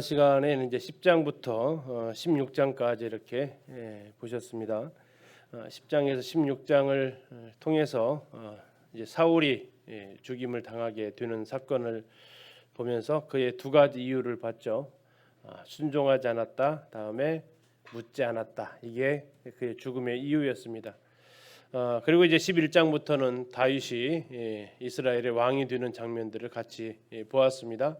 시간에는 이제 10장부터 16장까지 이렇게 보셨습니다. 10장에서 16장을 통해서 이제 사울이 죽임을 당하게 되는 사건을 보면서 그의 두 가지 이유를 봤죠. 순종하지 않았다, 다음에 묻지 않았다. 이게 그의 죽음의 이유였습니다. 그리고 이제 11장부터는 다윗이 이스라엘의 왕이 되는 장면들을 같이 보았습니다.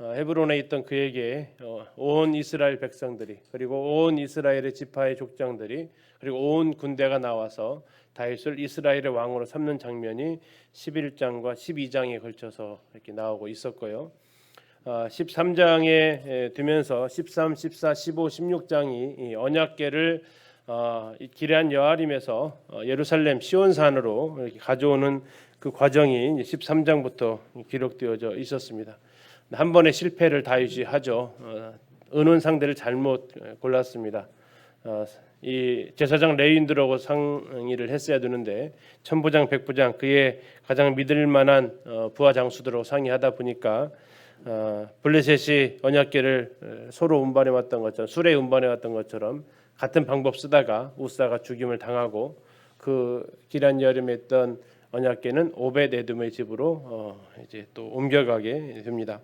헤브론에 있던 그에게 온 이스라엘 백성들이, 그리고 온 이스라엘의 지파의 족장들이, 그리고 온 군대가 나와서 다윗을 이스라엘의 왕으로 삼는 장면이 11장과 12장에 걸쳐서 이렇게 나오고 있었고요. 13장에 되면서 13, 14, 15, 16장이 언약궤를 기럇 여아림에서 예루살렘 시온산으로 이렇게 가져오는 그 과정이 13장부터 기록되어져 있었습니다. 한 번의 실패를 다윗이 하죠. 은혼 상대를 잘못 골랐습니다. 이 제사장 레위인들하고 상의를 했어야 되는데 천부장, 백부장, 그의 가장 믿을 만한 부하 장수들하고 상의하다 보니까 블레셋이 언약궤를 소로 운반해 왔던 것처럼, 수레 운반해 왔던 것처럼 같은 방법 쓰다가 우사가 죽임을 당하고 그 기럇 여아림에 있던 언약궤는 오벳에돔의 집으로 이제 또 옮겨가게 됩니다.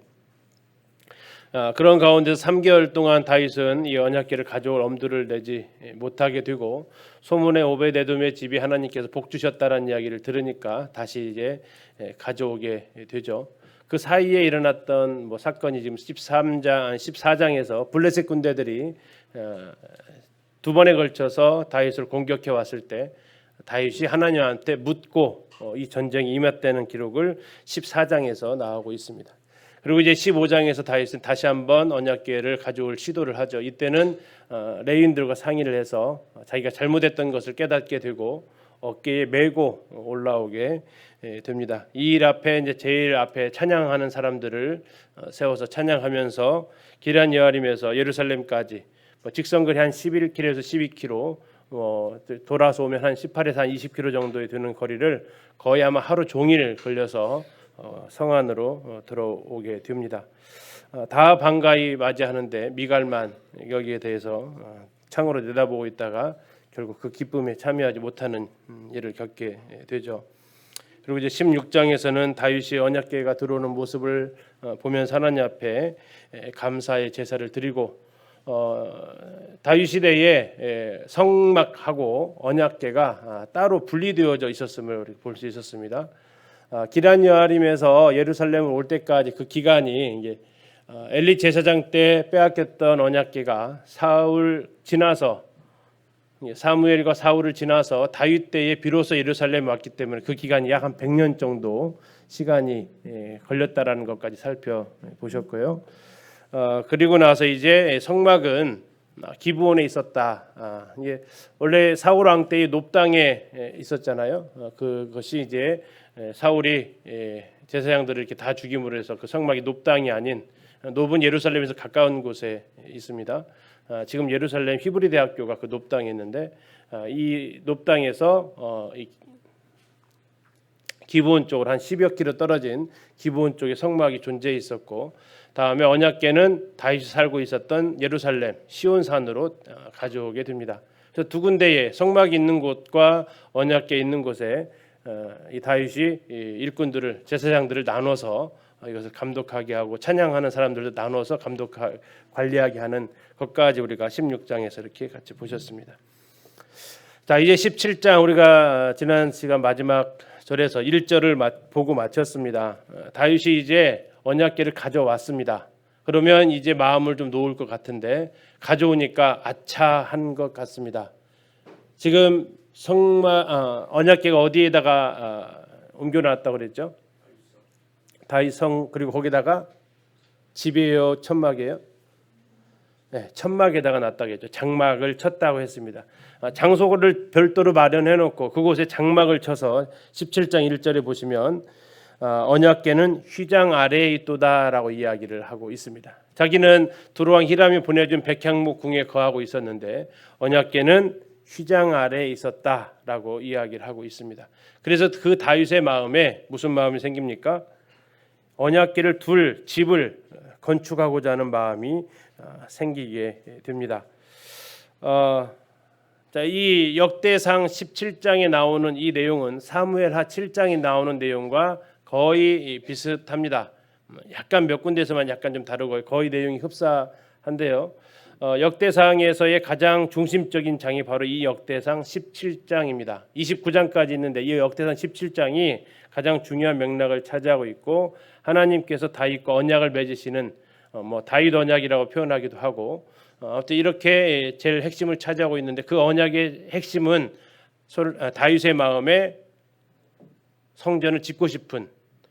그런 가운데서 3개월 동안 다윗은 이 언약궤를 가져올 엄두를 내지 못하게 되고, 소문에 오벳에돔의 집이 하나님께서 복 주셨다라는 이야기를 들으니까 다시 이제 가져오게 되죠. 그 사이에 일어났던 사건이 지금 14장에서 블레셋 군대들이 두 번에 걸쳐서 다윗을 공격해 왔을 때 다윗이 하나님한테 묻고 이 전쟁이 임했다는 기록을 14장에서 나오고 있습니다. 그리고 이제 15장에서 다윗은 다시 한번 언약궤를 가져올 시도를 하죠. 이때는 레위인들과 상의를 해서 자기가 잘못했던 것을 깨닫게 되고 어깨에 메고 올라오게 됩니다. 이 일 앞에 이제 제일 앞에 찬양하는 사람들을 세워서 찬양하면서 기럇 여아림에서 예루살렘까지 직선거리 한 11km에서 12km, 돌아서 오면 한 18에서 한 20km 정도에 되는 거리를 거의 아마 하루 종일 걸려서 성 안으로 들어오게 됩니다. 다 반가이 맞이하는데 미갈만 여기에 대해서 창으로 내다보고 있다가 결국 그 기쁨에 참여하지 못하는 일을 겪게 되죠. 그리고 이제 16장에서는 다윗이 언약궤가 들어오는 모습을 보면서 하나님 앞에 감사의 제사를 드리고, 다윗 시대에 성막하고 언약궤가 따로 분리되어져 있었음을 볼 수 있었습니다. 기럇 여아림에서 예루살렘을 올 때까지 그 기간이 이제 엘리 제사장 때 빼앗겼던 언약궤가 사울 지나서, 사무엘과 사울을 지나서 다윗 때에 비로소 예루살렘에 왔기 때문에 그 기간이 약 한 100년 정도 시간이 걸렸다라는 것까지 살펴보셨고요. 그리고 나서 이제 성막은 기브온에 있었다. 이게 원래 사울 왕 때의 높당에 있었잖아요. 그것이 이제 사울이 제사장들을 이렇게 다 죽임으로 해서 그 성막이 높당이 아닌 높은 예루살렘에서 가까운 곳에 있습니다. 지금 예루살렘 히브리 대학교가 그 높당에 있는데, 이 높당에서 기브온 쪽으로 한 10여 킬로 떨어진 기브온 쪽에 성막이 존재해 있었고, 다음에 언약궤는 다윗이 살고 있었던 예루살렘 시온산으로 가져오게 됩니다. 그래서 두 군데에 성막이 있는 곳과 언약궤 있는 곳에 이 다윗이 일꾼들을, 제사장들을 나눠서 이것을 감독하게 하고 찬양하는 사람들도 나눠서 관리하게 하는 것까지 우리가 16장에서 이렇게 같이 보셨습니다. 자, 이제 17장 우리가 지난 시간 마지막 절에서 1절을 보고 마쳤습니다. 다윗이 이제 언약궤를 가져왔습니다. 그러면 이제 마음을 좀 놓을 것 같은데 가져오니까 아차한 것 같습니다. 지금 언약궤가 어디에다가 옮겨놨다고 그랬죠? 다윗성, 그리고 거기다가 집이에요, 천막이에요? 네, 천막에다가 놨다고 했죠. 장막을 쳤다고 했습니다. 장소를 별도로 마련해놓고 그곳에 장막을 쳐서 17장 1절에 보시면 언약궤는 휘장 아래에 있도다라고 이야기를 하고 있습니다. 자기는 두로왕 히람이 보내준 백향목 궁에 거하고 있었는데 언약궤는 휘장 아래에 있었다라고 이야기를 하고 있습니다. 그래서 그 다윗의 마음에 무슨 마음이 생깁니까? 언약궤를 둘 집을 건축하고자 하는 마음이 생기게 됩니다. 이 역대상 17장에 나오는 이 내용은 사무엘하 7장에 나오는 내용과 거의 비슷합니다. 약간 몇 군데서만 약간 좀 다르고 거의 내용이 흡사한데요. 역대상에서의 가장 중심적인 장이 바로 이 역대상 17장입니다. 29장까지 있는데 이 역대상 17장이 가장 중요한 맥락을 차지하고 있고 하나님께서 다윗과 언약을 맺으시는 다윗 언약이라고 표현하기도 하고 아무튼 이렇게 제일 핵심을 차지하고 있는데 그 언약의 핵심은 다윗의 마음에 성전을 짓고 싶은,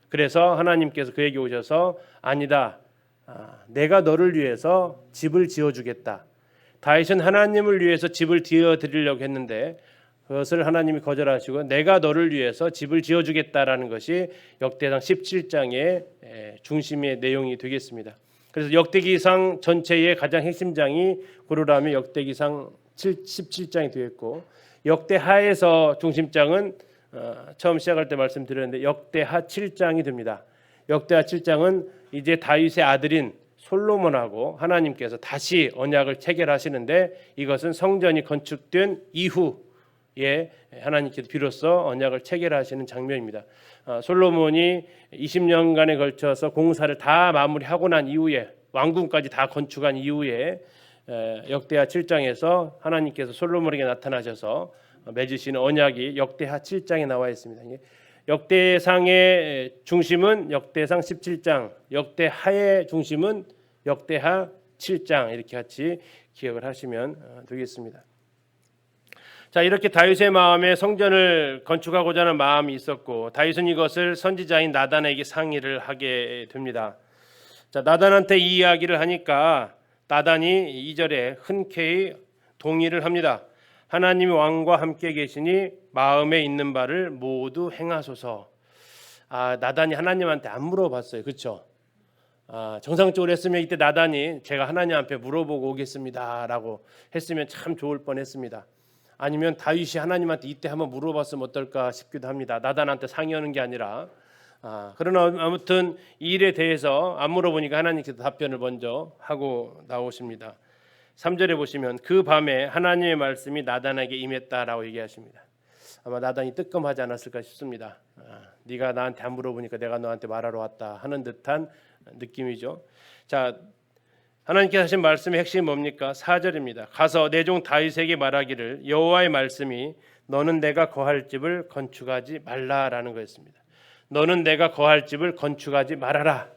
그래서 하나님께서 그에게 오셔서 아니다, 내가 너를 위해서 집을 지어주겠다. 다윗은 하나님을 위해서 집을 지어드리려고 했는데 그것을 하나님이 거절하시고 내가 너를 위해서 집을 지어주겠다라는 것이 역대상 17장의 중심의 내용이 되겠습니다. 그래서 역대기상 전체의 가장 핵심장이 고르라면 역대기상 17장이 되겠고, 역대하에서 중심장은 처음 시작할 때 말씀드렸는데 역대하 7장이 됩니다. 역대하 7장은 이제 다윗의 아들인 솔로몬하고 하나님께서 다시 언약을 체결하시는데 이것은 성전이 건축된 이후에 하나님께서 비로소 언약을 체결하시는 장면입니다. 솔로몬이 20년간에 걸쳐서 공사를 다 마무리하고 난 이후에 왕궁까지 다 건축한 이후에 역대하 7장에서 하나님께서 솔로몬에게 나타나셔서 맺으시는 언약이 역대하 7장에 나와 있습니다. 역대상의 중심은 역대상 17장, 역대하의 중심은 역대하 7장, 이렇게 같이 기억을 하시면 되겠습니다. 자, 이렇게 다윗의 마음에 성전을 건축하고자 하는 마음이 있었고 다윗은 이것을 선지자인 나단에게 상의를 하게 됩니다. 자, 나단한테 이 이야기를 하니까 나단이 2절에 흔쾌히 동의를 합니다. 하나님이 왕과 함께 계시니 마음에 있는 바를 모두 행하소서. 나단이 하나님한테 안 물어봤어요. 그렇죠? 정상적으로 했으면 이때 나단이 제가 하나님 앞에 물어보고 오겠습니다라고 했으면 참 좋을 뻔했습니다. 아니면 다윗이 하나님한테 이때 한번 물어봤으면 어떨까 싶기도 합니다. 나단한테 상의하는 게 아니라. 그러나 아무튼 이 일에 대해서 안 물어보니까 하나님께서 답변을 먼저 하고 나오십니다. 3절에 보시면 그 밤에 하나님의 말씀이 나단에게 임했다라고 얘기하십니다. 아마 나단이 뜨끔하지 않았을까 싶습니다. 네가 나한테 안 물어보니까 내가 너한테 말하러 왔다 하는 듯한 느낌이죠. 자, 하나님께서 하신 말씀의 핵심이 뭡니까? 4절입니다. 가서 내 종 다윗에게 말하기를 여호와의 말씀이 너는 내가 거할 집을 건축하지 말라라는 거였습니다. 너는 내가 거할 집을 건축하지 말아라.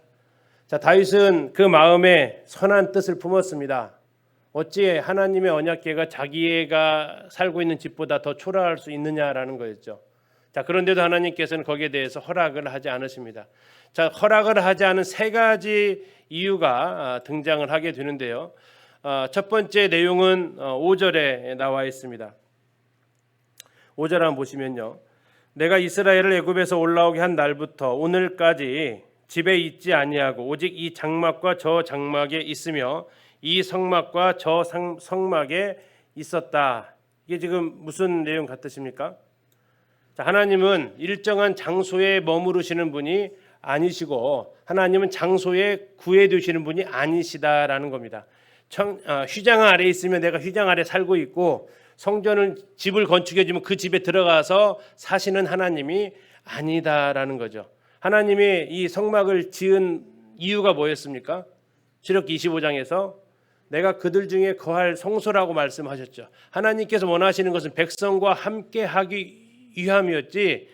자, 다윗은 그 마음에 선한 뜻을 품었습니다. 어찌 하나님의 언약궤가 자기가 살고 있는 집보다 더 초라할 수 있느냐라는 거였죠. 자, 그런데도 하나님께서는 거기에 대해서 허락을 하지 않으십니다. 자, 허락을 하지 않은 세 가지 이유가 등장을 하게 되는데요. 첫 번째 내용은 5절에 나와 있습니다. 5절 한번 보시면요. 내가 이스라엘을 애굽에서 올라오게 한 날부터 오늘까지 집에 있지 아니하고 오직 이 장막과 저 장막에 있으며 이 성막과 저 성막에 있었다. 이게 지금 무슨 내용 같으십니까? 자, 하나님은 일정한 장소에 머무르시는 분이 아니시고 하나님은 장소에 구해두시는 분이 아니시다라는 겁니다. 휘장 아래 있으면 내가 휘장 아래 살고 있고 성전을 집을 건축해주면 그 집에 들어가서 사시는 하나님이 아니다라는 거죠. 하나님이 이 성막을 지은 이유가 뭐였습니까? 출애굽기 25장에서 내가 그들 중에 거할 성소라고 말씀하셨죠. 하나님께서 원하시는 것은 백성과 함께 하기 위함이었지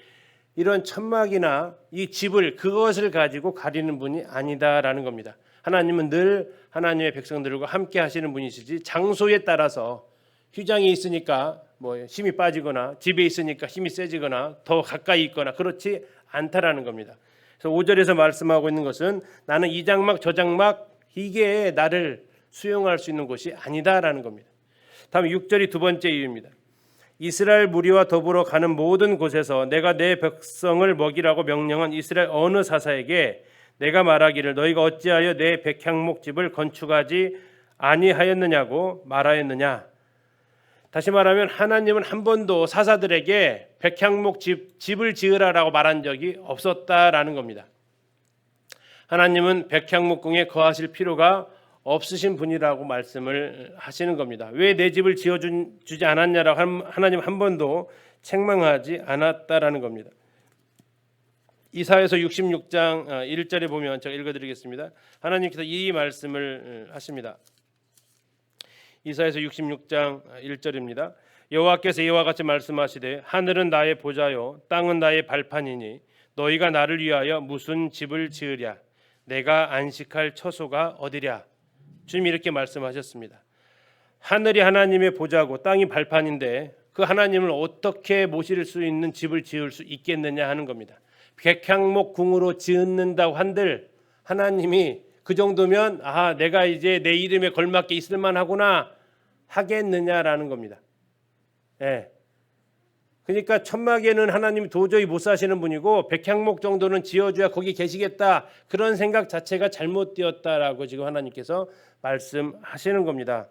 이런 천막이나 이 집을 그것을 가지고 가리는 분이 아니다라는 겁니다. 하나님은 늘 하나님의 백성들과 함께 하시는 분이시지 장소에 따라서 휘장이 있으니까 힘이 빠지거나 집에 있으니까 힘이 세지거나 더 가까이 있거나 그렇지 않다라는 겁니다. 그래서 5절에서 말씀하고 있는 것은 나는 이 장막 저 장막 이게 나를 수용할 수 있는 곳이 아니다라는 겁니다. 다음 6절이 두 번째 이유입니다. 이스라엘 무리와 더불어 가는 모든 곳에서 내가 내 백성을 먹이라고 명령한 이스라엘 어느 사사에게 내가 말하기를 너희가 어찌하여 내 백향목 집을 건축하지 아니하였느냐고 말하였느냐. 다시 말하면 하나님은 한 번도 사사들에게 백향목 집을 지으라라고 말한 적이 없었다라는 겁니다. 하나님은 백향목궁에 거하실 필요가 없으신 분이라고 말씀을 하시는 겁니다. 왜 내 집을 지어주지 않았냐라고 하나님 한 번도 책망하지 않았다라는 겁니다. 이사야서 66장 1절에 보면 제가 읽어드리겠습니다. 하나님께서 이 말씀을 하십니다. 이사야서 66장 1절입니다. 여호와께서 이와 같이 말씀하시되 하늘은 나의 보좌요 땅은 나의 발판이니 너희가 나를 위하여 무슨 집을 지으랴 내가 안식할 처소가 어디랴. 주님이 이렇게 말씀하셨습니다. 하늘이 하나님의 보좌고 땅이 발판인데 그 하나님을 어떻게 모실 수 있는 집을 지을 수 있겠느냐 하는 겁니다. 백향목궁으로 짓는다고 한들 하나님이 그 정도면 내가 이제 내 이름에 걸맞게 있을 만하구나 하겠느냐라는 겁니다. 예. 그러니까 천막에는 하나님이 도저히 못 사시는 분이고 백향목 정도는 지어줘야 거기 계시겠다 그런 생각 자체가 잘못되었다라고 지금 하나님께서 말씀하시는 겁니다.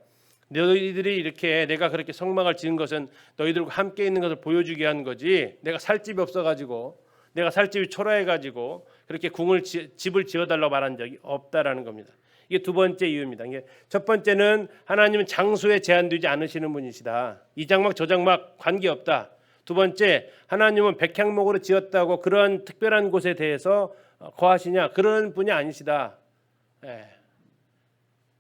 너희들이 이렇게 내가 그렇게 성막을 지은 것은 너희들과 함께 있는 것을 보여주게 한 거지 내가 살 집이 없어가지고 내가 살 집이 초라해가지고 그렇게 집을 지어달라고 말한 적이 없다라는 겁니다. 이게 두 번째 이유입니다. 이게 첫 번째는 하나님은 장소에 제한되지 않으시는 분이시다. 이 장막 저 장막 관계없다. 두 번째, 하나님은 백향목으로 지었다고 그런 특별한 곳에 대해서 거하시냐 그런 분이 아니시다. 예.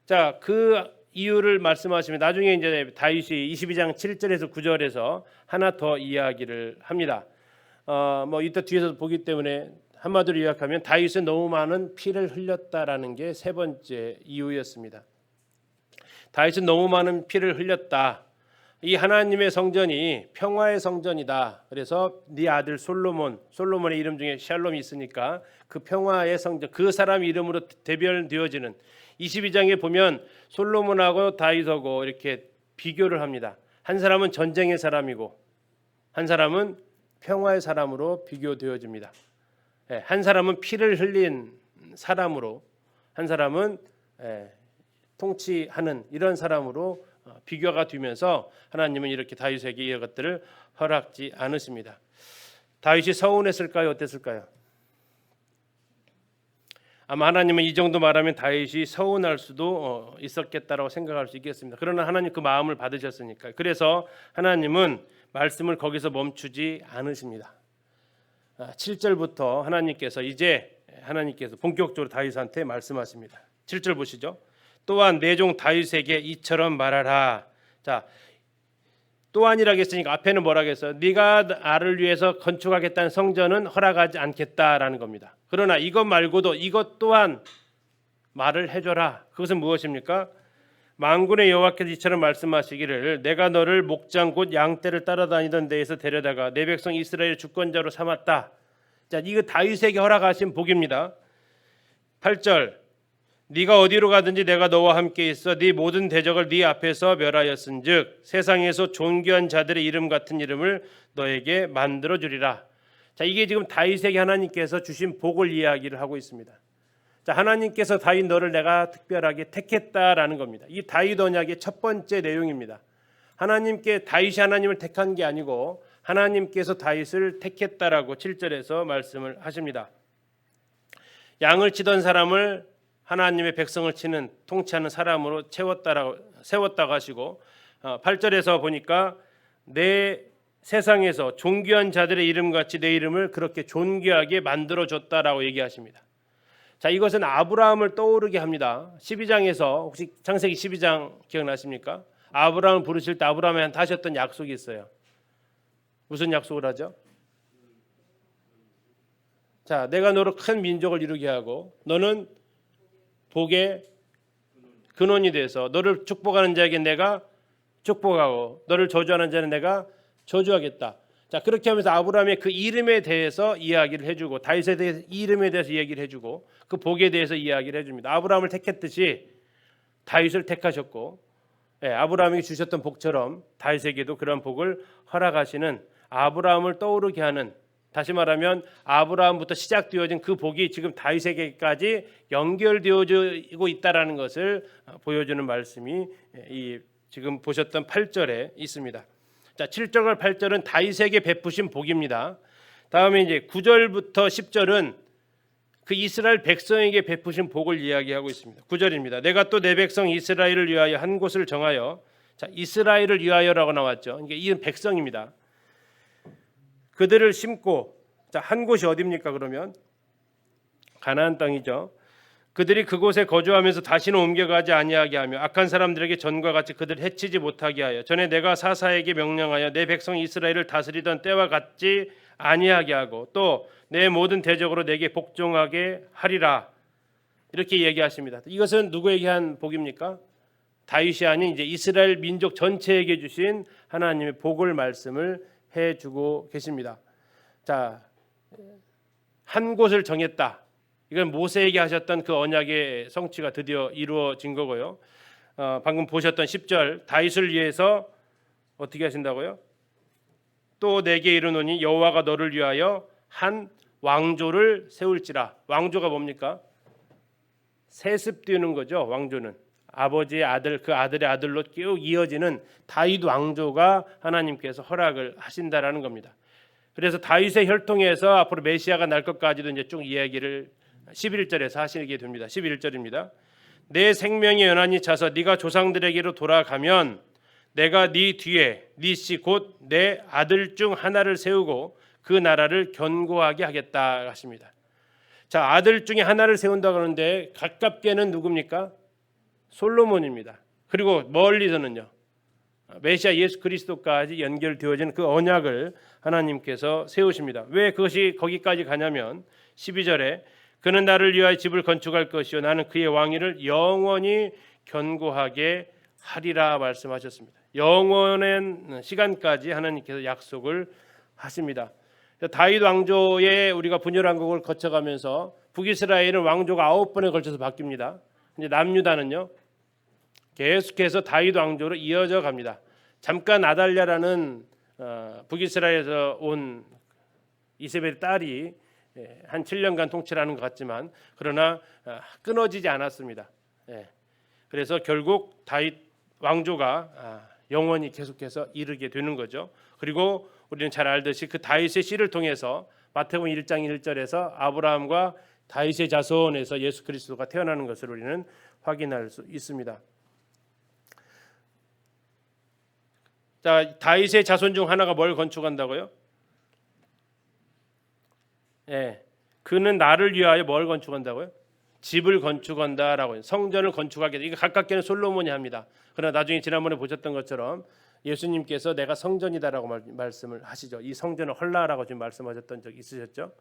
자, 그 이유를 말씀하시면 나중에 이제 다윗이 22장 7절에서 9절에서 하나 더 이야기를 합니다. 이따 뒤에서 보기 때문에 한마디로 요약하면 다윗은 너무 많은 피를 흘렸다라는 게 세 번째 이유였습니다. 다윗은 너무 많은 피를 흘렸다. 이 하나님의 성전이 평화의 성전이다. 그래서 네 아들 솔로몬의 이름 중에 샬롬이 있으니까 그 평화의 성전, 그 사람 이름으로 대별되어지는 22장에 보면 솔로몬하고 다윗하고 이렇게 비교를 합니다. 한 사람은 전쟁의 사람이고 한 사람은 평화의 사람으로 비교되어집니다. 한 사람은 피를 흘린 사람으로 한 사람은 통치하는 이런 사람으로 비교가 되면서 하나님은 이렇게 다윗에게 이런 것들을 허락지 않으십니다. 다윗이 서운했을까요? 어땠을까요? 아마 하나님은 이 정도 말하면 다윗이 서운할 수도 있었겠다라고 생각할 수 있겠습니다. 그러나 하나님 그 마음을 받으셨으니까요. 그래서 하나님은 말씀을 거기서 멈추지 않으십니다. 7절부터 하나님께서 본격적으로 다윗한테 말씀하십니다. 7절 보시죠. 또한 내 종 다윗에게 이처럼 말하라. 자, 또한이라고 했으니까 앞에는 뭐라고 했어요? 네가 나를 위해서 건축하겠다는 성전은 허락하지 않겠다라는 겁니다. 그러나 이것 말고도 이것 또한 말을 해줘라. 그것은 무엇입니까? 만군의 여호와께서 이처럼 말씀하시기를 내가 너를 목장 곧 양떼를 따라다니던 데에서 데려다가 내 백성 이스라엘 주권자로 삼았다. 자, 이거 다윗에게 허락하신 복입니다. 8절 네가 어디로 가든지 내가 너와 함께 있어 네 모든 대적을 네 앞에서 멸하였은즉 세상에서 존귀한 자들의 이름 같은 이름을 너에게 만들어 주리라. 자, 이게 지금 다윗에게 하나님께서 주신 복을 이야기를 하고 있습니다. 자, 하나님께서 다윗 너를 내가 특별하게 택했다라는 겁니다. 이 다윗 언약의 첫 번째 내용입니다. 다윗이 하나님을 택한 게 아니고 하나님께서 다윗을 택했다라고 7절에서 말씀을 하십니다. 양을 치던 사람을 하나님의 백성을 치는 통치하는 사람으로 세웠다고 하시고 8절에서 보니까 내 세상에서 존귀한 자들의 이름같이 내 이름을 그렇게 존귀하게 만들어줬다라고 얘기하십니다. 자, 이것은 아브라함을 떠오르게 합니다. 12장에서 혹시 창세기 12장 기억나십니까? 아브라함을 부르실 때 아브라함한테 하셨던 약속이 있어요. 무슨 약속을 하죠? 자, 내가 너로 큰 민족을 이루게 하고 너는 복의 근원이 돼서 너를 축복하는 자에게 내가 축복하고 너를 저주하는 자는 내가 저주하겠다. 자, 그렇게 하면서 아브라함의 그 이름에 대해서 이야기를 해주고 다윗에 대해서 이름에 대해서 이야기를 해주고 그 복에 대해서 이야기를 해줍니다. 아브라함을 택했듯이 다윗을 택하셨고 아브라함에게 주셨던 복처럼 다윗에게도 그런 복을 허락하시는 아브라함을 떠오르게 하는, 다시 말하면 아브라함부터 시작되어진 그 복이 지금 다윗에게까지 연결되어지고 있다라는 것을 보여주는 말씀이 이 지금 보셨던 8절에 있습니다. 자, 7절과 8절은 다윗에게 베푸신 복입니다. 다음에 이제 9절부터 10절은 그 이스라엘 백성에게 베푸신 복을 이야기하고 있습니다. 9절입니다. 내가 또 내 백성 이스라엘을 위하여 한 곳을 정하여, 자, 이스라엘을 위하여라고 나왔죠. 이게 이 백성입니다. 그들을 심고, 자, 한 곳이 어디입니까? 그러면 가나안 땅이죠. 그들이 그곳에 거주하면서 다시는 옮겨가지 아니하게 하며 악한 사람들에게 전과 같이 그들 해치지 못하게 하여 전에 내가 사사에게 명령하여 내 백성 이스라엘을 다스리던 때와 같지 아니하게 하고 또 내 모든 대적으로 내게 복종하게 하리라. 이렇게 얘기하십니다. 이것은 누구에게 한 복입니까? 다윗이 아닌 이제 이스라엘 민족 전체에게 주신 하나님의 복을 말씀을 해주고 계십니다. 자, 한 곳을 정했다. 이건 모세에게 하셨던 그 언약의 성취가 드디어 이루어진 거고요. 방금 보셨던 10절 다윗을 위해서 어떻게 하신다고요? 또 내게 이르노니 여호와가 너를 위하여 한 왕조를 세울지라. 왕조가 뭡니까? 세습 띄우는 거죠. 왕조는 아버지의 아들, 그 아들의 아들로 쭉 이어지는 다윗 왕조가 하나님께서 허락을 하신다라는 겁니다. 그래서 다윗의 혈통에서 앞으로 메시아가 날 것까지도 이제 쭉 이야기를 11절에서 하시게 됩니다. 11절입니다. 내 생명이 연한히 차서 네가 조상들에게로 돌아가면 내가 네 뒤에 네 씨 곧 내 아들 중 하나를 세우고 그 나라를 견고하게 하겠다 하십니다. 자, 아들 중에 하나를 세운다 그러는데 가깝게는 누굽니까? 솔로몬입니다. 그리고 멀리서는요, 메시아 예수 그리스도까지 연결되어진 그 언약을 하나님께서 세우십니다. 왜 그것이 거기까지 가냐면 12절에 그는 나를 위하여 집을 건축할 것이요 나는 그의 왕위를 영원히 견고하게 하리라 말씀하셨습니다. 영원한 시간까지 하나님께서 약속을 하십니다. 다윗 왕조에 우리가 분열왕국을 거쳐가면서 북이스라엘은 왕조가 9번에 걸쳐서 바뀝니다. 이제 남유다는요 계속해서 다윗 왕조로 이어져 갑니다. 잠깐 아달랴라는 북이스라엘에서 온 이세벨의 딸이 한 7년간 통치를 하는 것 같지만 그러나 끊어지지 않았습니다. 그래서 결국 다윗 왕조가 영원히 계속해서 이르게 되는 거죠. 그리고 우리는 잘 알듯이 그 다윗의 씨를 통해서 마태복음 1장 1절에서 아브라함과 다윗의 자손에서 예수 그리스도가 태어나는 것을 우리는 확인할 수 있습니다. 자, 다윗의 자손 중 하나가 뭘 건축한다고요? 그는 나를 위하여 뭘 건축한다고요? 집을 건축한다라고요. 성전을 건축하겠다. 이거 가깝게는 솔로몬이 합니다. 그러나 나중에 지난번에 보셨던 것처럼 예수님께서 내가 성전이다라고 말씀을 하시죠. 이 성전을 헐라라고 지금 말씀하셨던 적 있으셨죠?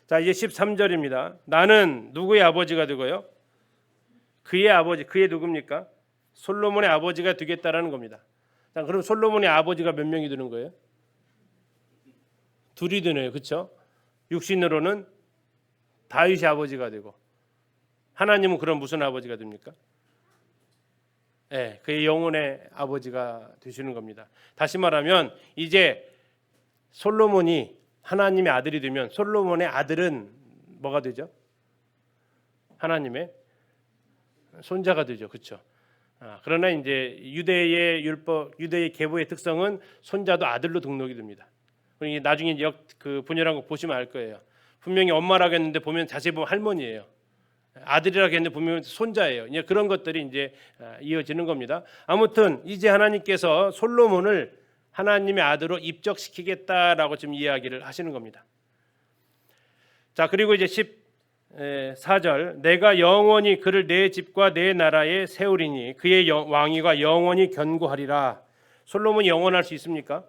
자, 이제 13절입니다. 나는 누구의 아버지가 되고요? 그의 아버지, 그의 누굽니까? 솔로몬의 아버지가 되겠다라는 겁니다. 자, 그럼 솔로몬의 아버지가 몇 명이 되는 거예요? 둘이 되네요. 그렇죠? 육신으로는 다윗이 아버지가 되고 하나님은 그럼 무슨 아버지가 됩니까? 그의 영혼의 아버지가 되시는 겁니다. 다시 말하면 이제 솔로몬이 하나님의 아들이 되면 솔로몬의 아들은 뭐가 되죠? 하나님의 손자가 되죠. 그렇죠? 그러나 이제 유대의 율법, 유대의 계보의 특성은 손자도 아들로 등록이 됩니다. 나중에 그 분열왕국 보시면 알 거예요. 분명히 엄마라고 했는데 보면 자세히 보면 할머니예요. 아들이라고 했는데 보면 손자예요. 이제 그런 것들이 이제 이어지는 겁니다. 아무튼 이제 하나님께서 솔로몬을 하나님의 아들로 입적시키겠다라고 지금 이야기를 하시는 겁니다. 자, 그리고 이제 14절 내가 영원히 그를 내 집과 내 나라에 세우리니 그의 왕위가 영원히 견고하리라. 솔로몬이 영원할 수 있습니까?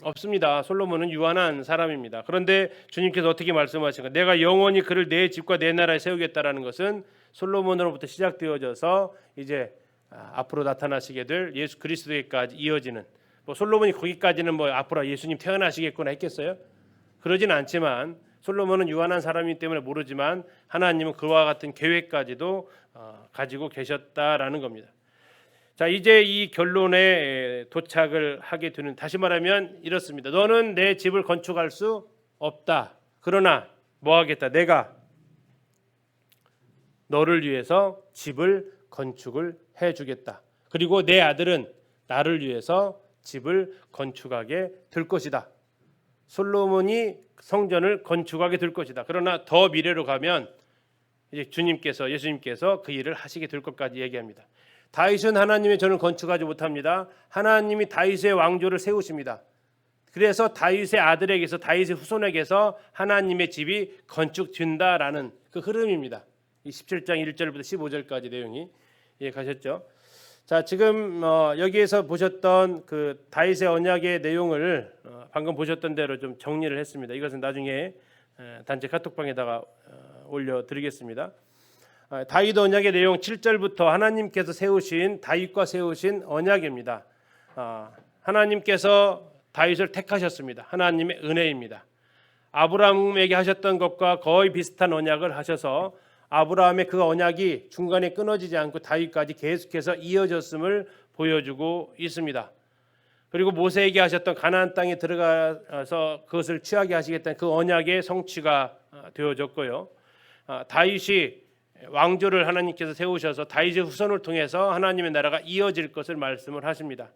없습니다. 솔로몬은 유한한 사람입니다. 그런데 주님께서 어떻게 말씀하시는가? 내가 영원히 그를 내 집과 내 나라에 세우겠다라는 것은 솔로몬으로부터 시작되어져서 이제 앞으로 나타나시게 될 예수 그리스도에까지 이어지는, 뭐 솔로몬이 거기까지는 뭐 앞으로 예수님 태어나시겠구나 했겠어요? 그러진 않지만 솔로몬은 유한한 사람이기 때문에 모르지만 하나님은 그와 같은 계획까지도 가지고 계셨다라는 겁니다. 자, 이제 이 결론에 도착을 하게 되는, 다시 말하면 이렇습니다. 너는 내 집을 건축할 수 없다. 그러나 뭐 하겠다? 내가 너를 위해서 집을 건축을 해주겠다. 그리고 내 아들은 나를 위해서 집을 건축하게 될 것이다. 솔로몬이 성전을 건축하게 될 것이다. 그러나 더 미래로 가면 이제 예수님께서 그 일을 하시게 될 것까지 얘기합니다. 다윗은 하나님의 전을 건축하지 못합니다. 하나님이 다윗의 왕조를 세우십니다. 그래서 다윗의 아들에게서 다윗의 후손에게서 하나님의 집이 건축된다라는 그 흐름입니다. 이 17장 1절부터 15절까지 내용이 가셨죠. 자, 지금 여기에서 보셨던 그 다윗의 언약의 내용을 방금 보셨던 대로 좀 정리를 했습니다. 이것은 나중에 단체 카톡방에다가 올려드리겠습니다. 다윗 언약의 내용 7절부터 하나님께서 다윗과 세우신 언약입니다. 하나님께서 다윗을 택하셨습니다. 하나님의 은혜입니다. 아브라함에게 하셨던 것과 거의 비슷한 언약을 하셔서 아브라함의 그 언약이 중간에 끊어지지 않고 다윗까지 계속해서 이어졌음을 보여주고 있습니다. 그리고 모세에게 하셨던 가나안 땅에 들어가서 그것을 취하게 하시겠다는 그 언약의 성취가 되어졌고요. 다윗이 왕조를 하나님께서 세우셔서 다윗의 후손을 통해서 하나님의 나라가 이어질 것을 말씀을 하십니다.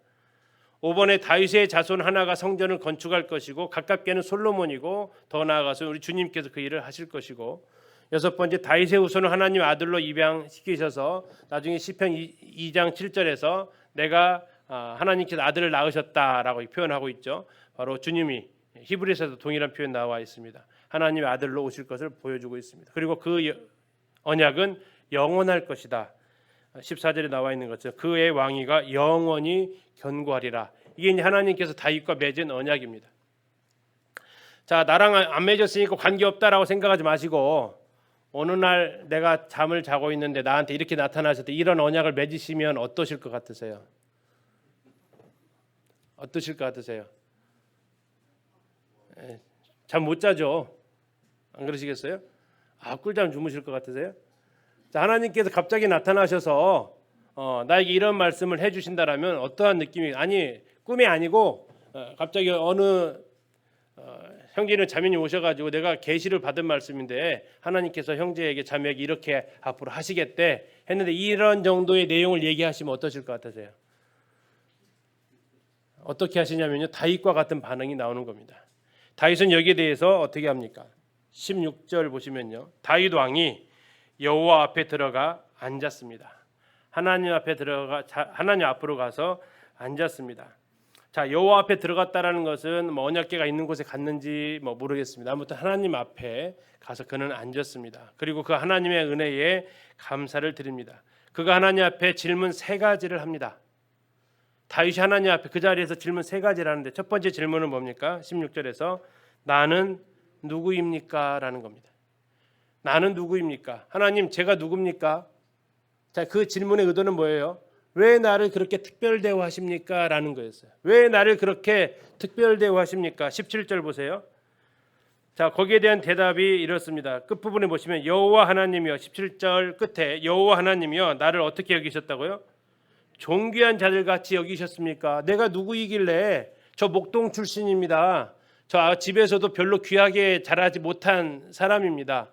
5번에 다윗의 자손 하나가 성전을 건축할 것이고 가깝게는 솔로몬이고 더 나아가서 우리 주님께서 그 일을 하실 것이고 6번째 다윗의 후손을 하나님 아들로 입양시키셔서 나중에 시편 2장 7절에서 내가 하나님께서 아들을 낳으셨다라고 표현하고 있죠. 바로 주님이 히브리서에도 동일한 표현 나와 있습니다. 하나님의 아들로 오실 것을 보여주고 있습니다. 그리고 그 언약은 영원할 것이다. 14절에 나와 있는 것처럼 그의 왕위가 영원히 견고하리라. 이게 이제 하나님께서 다윗과 맺은 언약입니다. 자, 나랑 안 맺었으니까 관계없다라고 생각하지 마시고 어느 날 내가 잠을 자고 있는데 나한테 이렇게 나타나실 때 이런 언약을 맺으시면 어떠실 것 같으세요? 어떠실 것 같으세요? 잠 못 자죠? 안 그러시겠어요? 꿀잠 주무실 것 같으세요? 자, 하나님께서 갑자기 나타나셔서 나에게 이런 말씀을 해주신다라면 어떠한 느낌이 꿈이 아니고 갑자기 어느 형제는 자매님 오셔가지고 내가 계시를 받은 말씀인데 하나님께서 형제에게 자매에게 이렇게 앞으로 하시겠대 했는데 이런 정도의 내용을 얘기하시면 어떠실 것 같으세요? 어떻게 하시냐면요, 다윗과 같은 반응이 나오는 겁니다. 다윗은 여기에 대해서 어떻게 합니까? 16절 보시면요, 다윗 왕이 여호와 앞에 들어가 앉았습니다. 하나님 앞으로 가서 앉았습니다. 자, 여호와 앞에 들어갔다라는 것은 언약궤가 있는 곳에 갔는지 모르겠습니다. 아무튼 하나님 앞에 가서 그는 앉았습니다. 그리고 그 하나님의 은혜에 감사를 드립니다. 그가 하나님 앞에 질문 3가지를 합니다. 다윗이 하나님 앞에 그 자리에서 질문 3가지를 하는데 첫 번째 질문은 뭡니까? 16절에서 나는 누구입니까? 라는 겁니다. 나는 누구입니까? 하나님, 제가 누굽니까? 자, 그 질문의 의도는 뭐예요? 왜 나를 그렇게 특별 대우하십니까? 라는 거였어요. 왜 나를 그렇게 특별 대우하십니까? 17절 보세요. 자, 거기에 대한 대답이 이렇습니다. 끝부분에 보시면 여호와 하나님이여, 17절 끝에 여호와 하나님이여 나를 어떻게 여기셨다고요? 존귀한 자들 같이 여기셨습니까? 내가 누구이길래? 저 목동 출신입니다. 저 집에서도 별로 귀하게 자라지 못한 사람입니다.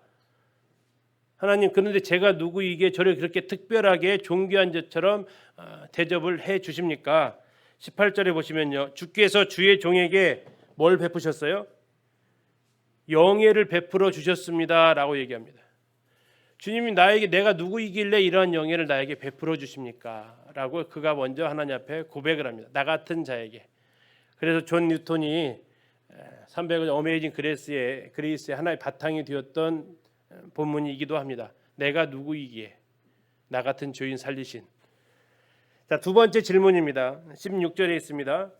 하나님, 그런데 제가 누구이기에 저를 그렇게 특별하게 존귀한 자처럼 대접을 해 주십니까? 18절에 보시면요, 주께서 주의 종에게 뭘 베푸셨어요? 영예를 베풀어 주셨습니다 라고 얘기합니다. 주님이 나에게 내가 누구이길래 이러한 영예를 나에게 베풀어 주십니까? 라고 그가 먼저 하나님 앞에 고백을 합니다. 나 같은 자에게. 그래서 존 뉴턴이 300년 어메이징 그레이스의 하나의 바탕이 되었던 본문이기도 합니다. 내가 누구이기에 나 같은 죄인 살리신. 자, 두 번째 질문입니다. 16절에 있습니다.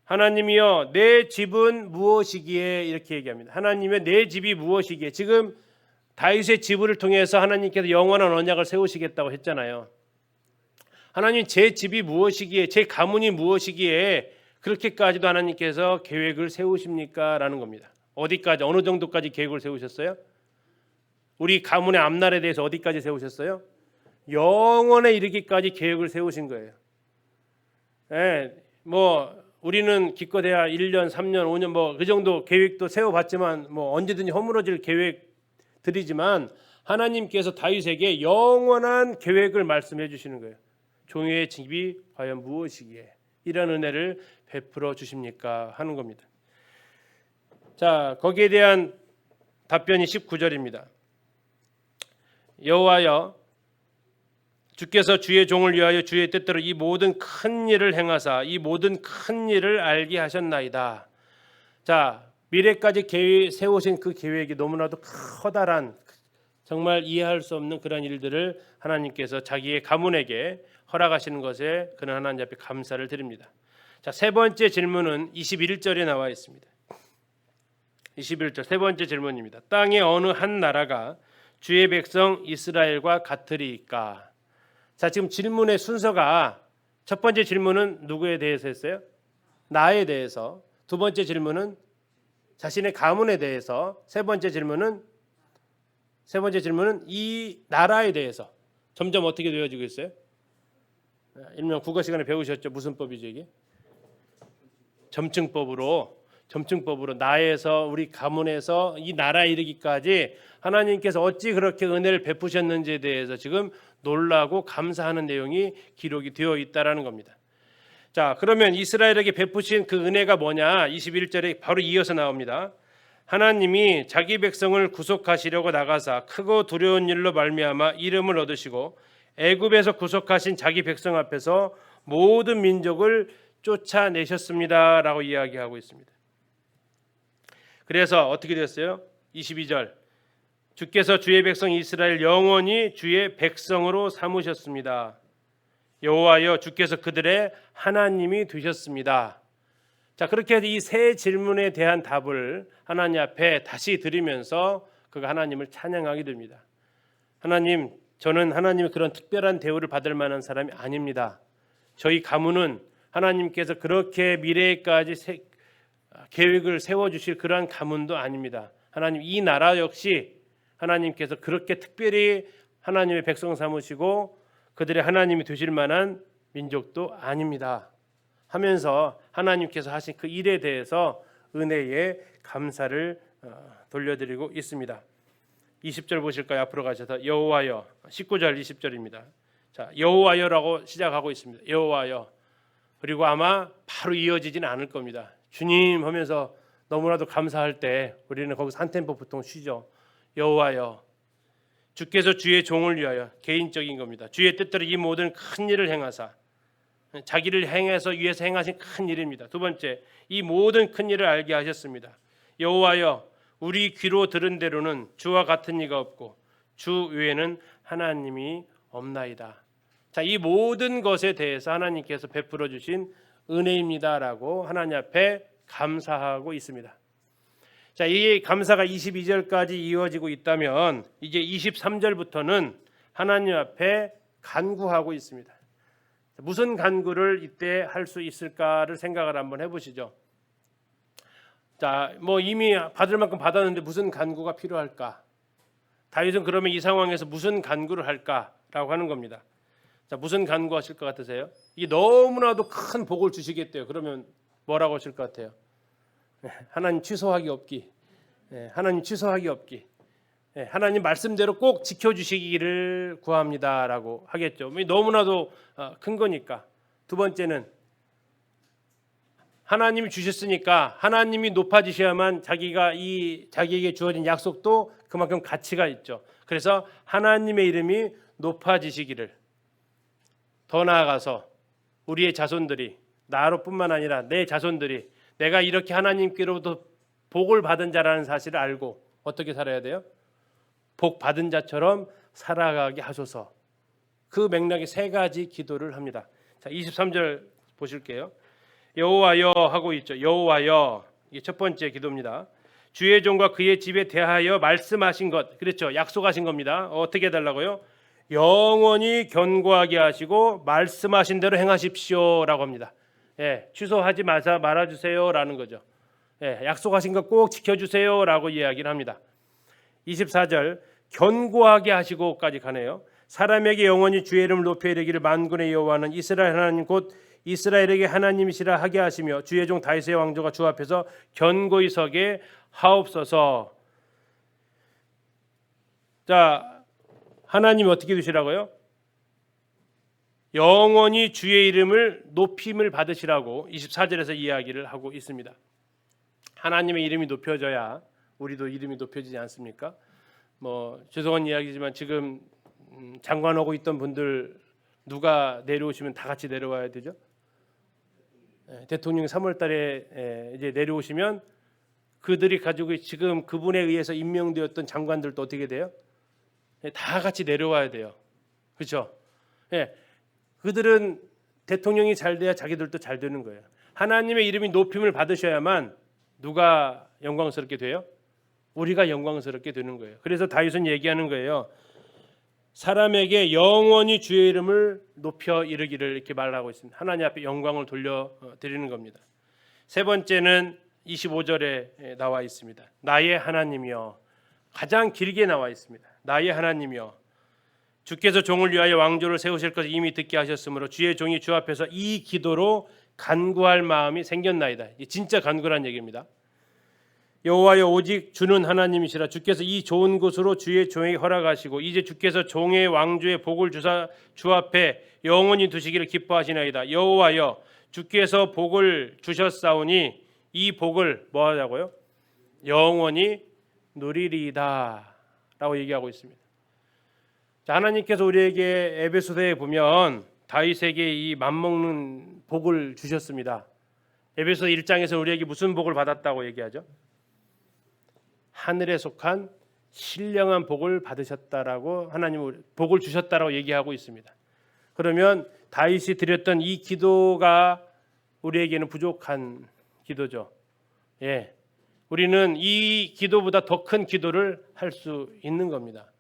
하나님이여 내 집은 무엇이기에? 이렇게 얘기합니다. 하나님의 내 집이 무엇이기에? 지금 다윗의 집을 통해서 하나님께서 영원한 언약을 세우시겠다고 했잖아요. 하나님, 제 집이 무엇이기에, 제 가문이 무엇이기에 그렇게까지도 하나님께서 계획을 세우십니까? 라는 겁니다. 어디까지, 어느 정도까지 계획을 세우셨어요? 우리 가문의 앞날에 대해서 어디까지 세우셨어요? 영원에 이르기까지 계획을 세우신 거예요. 우리는 기껏해야 1년, 3년, 5년 그 정도 계획도 세워봤지만 언제든지 허물어질 계획들이지만 하나님께서 다윗에게 영원한 계획을 말씀해 주시는 거예요. 종의 집이 과연 무엇이기에 이런 은혜를 베풀어 주십니까? 하는 겁니다. 자, 거기에 대한 답변이 19절입니다. 여호와여 주께서 주의 종을 위하여 주의 뜻대로 이 모든 큰 일을 행하사 이 모든 큰 일을 알게 하셨나이다. 자, 미래까지 세우신 그 계획이 너무나도 커다란 정말 이해할 수 없는 그런 일들을 하나님께서 자기의 가문에게 허락하시는 것에 그는 하나님 앞에 감사를 드립니다. 자, 세 번째 질문은 21절에 나와 있습니다. 21절 세 번째 질문입니다. 땅의 어느 한 나라가 주의 백성 이스라엘과 같으리까? 자, 지금 질문의 순서가 첫 번째 질문은 누구에 대해서 했어요? 나에 대해서. 두 번째 질문은 자신의 가문에 대해서. 세 번째 질문은 이 나라에 대해서. 점점 어떻게 되어지고 있어요? 일명 국어 시간에 배우셨죠? 무슨 법이죠 이게? 점증법으로 나에서 우리 가문에서 이 나라에 이르기까지 하나님께서 어찌 그렇게 은혜를 베푸셨는지에 대해서 지금 놀라고 감사하는 내용이 기록이 되어 있다라는 겁니다. 자, 그러면 이스라엘에게 베푸신 그 은혜가 뭐냐? 21절에 바로 이어서 나옵니다. 하나님이 자기 백성을 구속하시려고 나가사 크고 두려운 일로 말미암아 이름을 얻으시고 애굽에서 구속하신 자기 백성 앞에서 모든 민족을 쫓아내셨습니다라고 이야기하고 있습니다. 그래서 어떻게 됐어요? 22절 주께서 주의 백성 이스라엘 영원히 주의 백성으로 삼으셨습니다. 여호와여 주께서 그들의 하나님이 되셨습니다. 자, 그렇게 해서 이 세 질문에 대한 답을 하나님 앞에 다시 드리면서 그가 하나님을 찬양하게 됩니다. 하나님, 저는 하나님의 그런 특별한 대우를 받을 만한 사람이 아닙니다. 저희 가문은 하나님께서 그렇게 미래에까지 계획을 세워주실 그러한 가문도 아닙니다. 하나님, 이 나라 역시 하나님께서 그렇게 특별히 하나님의 백성 삼으시고 그들의 하나님이 되실 만한 민족도 아닙니다 하면서 하나님께서 하신 그 일에 대해서 은혜에 감사를 돌려드리고 있습니다. 20절 보실까요? 앞으로 가셔서 여호와여, 19절 20절입니다. 자, 여호와여라고 시작하고 있습니다. 여호와여. 그리고 아마 바로 이어지지는 않을 겁니다. 주님 하면서 너무나도 감사할 때 우리는 거기서 한 템포 보통 쉬죠. 여호와여 주께서 주의 종을 위하여, 개인적인 겁니다. 주의 뜻대로 이 모든 큰 일을 행하사, 자기를 행해서 위해서 행하신 큰 일입니다. 두 번째, 이 모든 큰 일을 알게 하셨습니다. 여호와여 우리 귀로 들은 대로는 주와 같은 이가 없고 주 외에는 하나님이 없나이다. 자, 이 모든 것에 대해서 하나님께서 베풀어 주신 은혜입니다라고 하나님 앞에 감사하고 있습니다. 자, 이 감사가 22절까지 이어지고 있다면 이제 23절부터는 하나님 앞에 간구하고 있습니다. 무슨 간구를 이때 할 수 있을까를 생각을 한번 해보시죠. 자, 뭐 이미 받을 만큼 받았는데 무슨 간구가 필요할까? 다윗은 그러면 이 상황에서 무슨 간구를 할까라고 하는 겁니다. 자, 무슨 간구하실 것 같으세요? 이게 너무나도 큰 복을 주시겠대요. 그러면 뭐라고 하실 것 같아요? 하나님 취소하기 없기. 하나님 취소하기 없기. 하나님 말씀대로 꼭 지켜주시기를 구합니다라고 하겠죠. 너무나도 큰 거니까. 두 번째는 하나님이 주셨으니까 하나님이 높아지셔야만 자기에게 주어진 약속도 그만큼 가치가 있죠. 그래서 하나님의 이름이 높아지시기를, 더 나아가서 우리의 자손들이, 나로뿐만 아니라 내 자손들이 내가 이렇게 하나님께로부터 복을 받은 자라는 사실을 알고 어떻게 살아야 돼요? 복 받은 자처럼 살아가게 하소서. 그 맥락의 세 가지 기도를 합니다. 자, 23절 보실게요. 여호와여 하고 있죠. 여호와여, 이게 첫 번째 기도입니다. 주의 종과 그의 집에 대하여 말씀하신 것, 그렇죠, 약속하신 겁니다. 어떻게 해달라고요? 영원히 견고하게 하시고 말씀하신 대로 행하십시오라고 합니다. 취소하지 말아주세요라는 거죠. 약속하신 것 꼭 지켜주세요라고 이야기를 합니다. 24절 견고하게 하시고까지 가네요. 사람에게 영원히 주의 이름을 높여 이르기를 만군의 여호와는 이스라엘 하나님 곧 이스라엘에게 하나님이시라 하게 하시며 주의 종 다윗의 왕조가 주 앞에서 견고히 서게 하옵소서. 자, 하나님이 어떻게 되시라고요? 영원히 주의 이름을 높임을 받으시라고 24절에서 이야기를 하고 있습니다. 하나님의 이름이 높여져야 우리도 이름이 높여지지 않습니까? 뭐 죄송한 이야기지만 지금 장관하고 있던 분들 누가 내려오시면 다 같이 내려와야 되죠. 대통령이 3월달에 이제 내려오시면 그들이 가지고 지금 그분에 의해서 임명되었던 장관들도 어떻게 돼요? 다 같이 내려와야 돼요. 그렇죠? 그들은 대통령이 잘 돼야 자기들도 잘 되는 거예요. 하나님의 이름이 높임을 받으셔야만 누가 영광스럽게 돼요? 우리가 영광스럽게 되는 거예요. 그래서 다윗은 얘기하는 거예요. 사람에게 영원히 주의 이름을 높여 이르기를 이렇게 말하고 있습니다. 하나님 앞에 영광을 돌려 드리는 겁니다. 세 번째는 25절에 나와 있습니다. 나의 하나님이여, 가장 길게 나와 있습니다. 나의 하나님이여, 주께서 종을 위하여 왕조를 세우실 것을 이미 듣게 하셨으므로 주의 종이 주 앞에서 이 기도로 간구할 마음이 생겼나이다. 진짜 간구란 얘기입니다. 여호와여, 오직 주는 하나님이시라. 주께서 이 좋은 곳으로 주의 종에게 허락하시고 이제 주께서 종의 왕조의 복을 주사 주 앞에 영원히 두시기를 기뻐하시나이다. 여호와여, 주께서 복을 주셨사오니 이 복을 뭐 하자고요? 영원히 누리리이다 라고 얘기하고 있습니다. 자, 하나님께서 우리에게 에베소서에 보면 다윗에게 이 맘먹는 복을 주셨습니다. 에베소 1장에서 우리에게 무슨 복을 받았다고 얘기하죠? 하늘에 속한 신령한 복을 받으셨다라고, 하나님 복을 주셨다라고 얘기하고 있습니다. 그러면 다윗이 드렸던 이 기도가 우리에게는 부족한 기도죠. 우리는 이 기도보다 더 큰 기도를 할 수 있는 겁니다.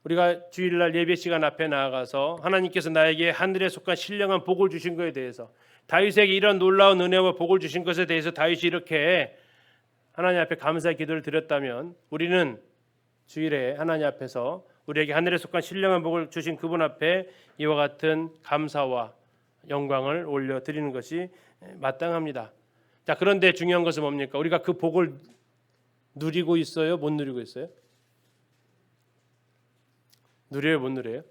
우리가 주일날 예배 시간 앞에 나아가서 하나님께서 나에게 하늘에 속한 신령한 복을 주신 것에 대해서, 다윗에게 이런 놀라운 은혜와 복을 주신 것에 대해서 다윗이 이렇게 하나님 앞에 감사의 기도를 드렸다면, 우리는 주일에 하나님 앞에서 우리에게 하늘에 속한 신령한 복을 주신 그분 앞에 이와 같은 감사와 영광을 올려드리는 것이 마땅합니다. 자, 그런데 중요한 것은 뭡니까? 우리가 그 복을 누리고 있어요? 못 누리고 있어요? 누려요? 못 누려요?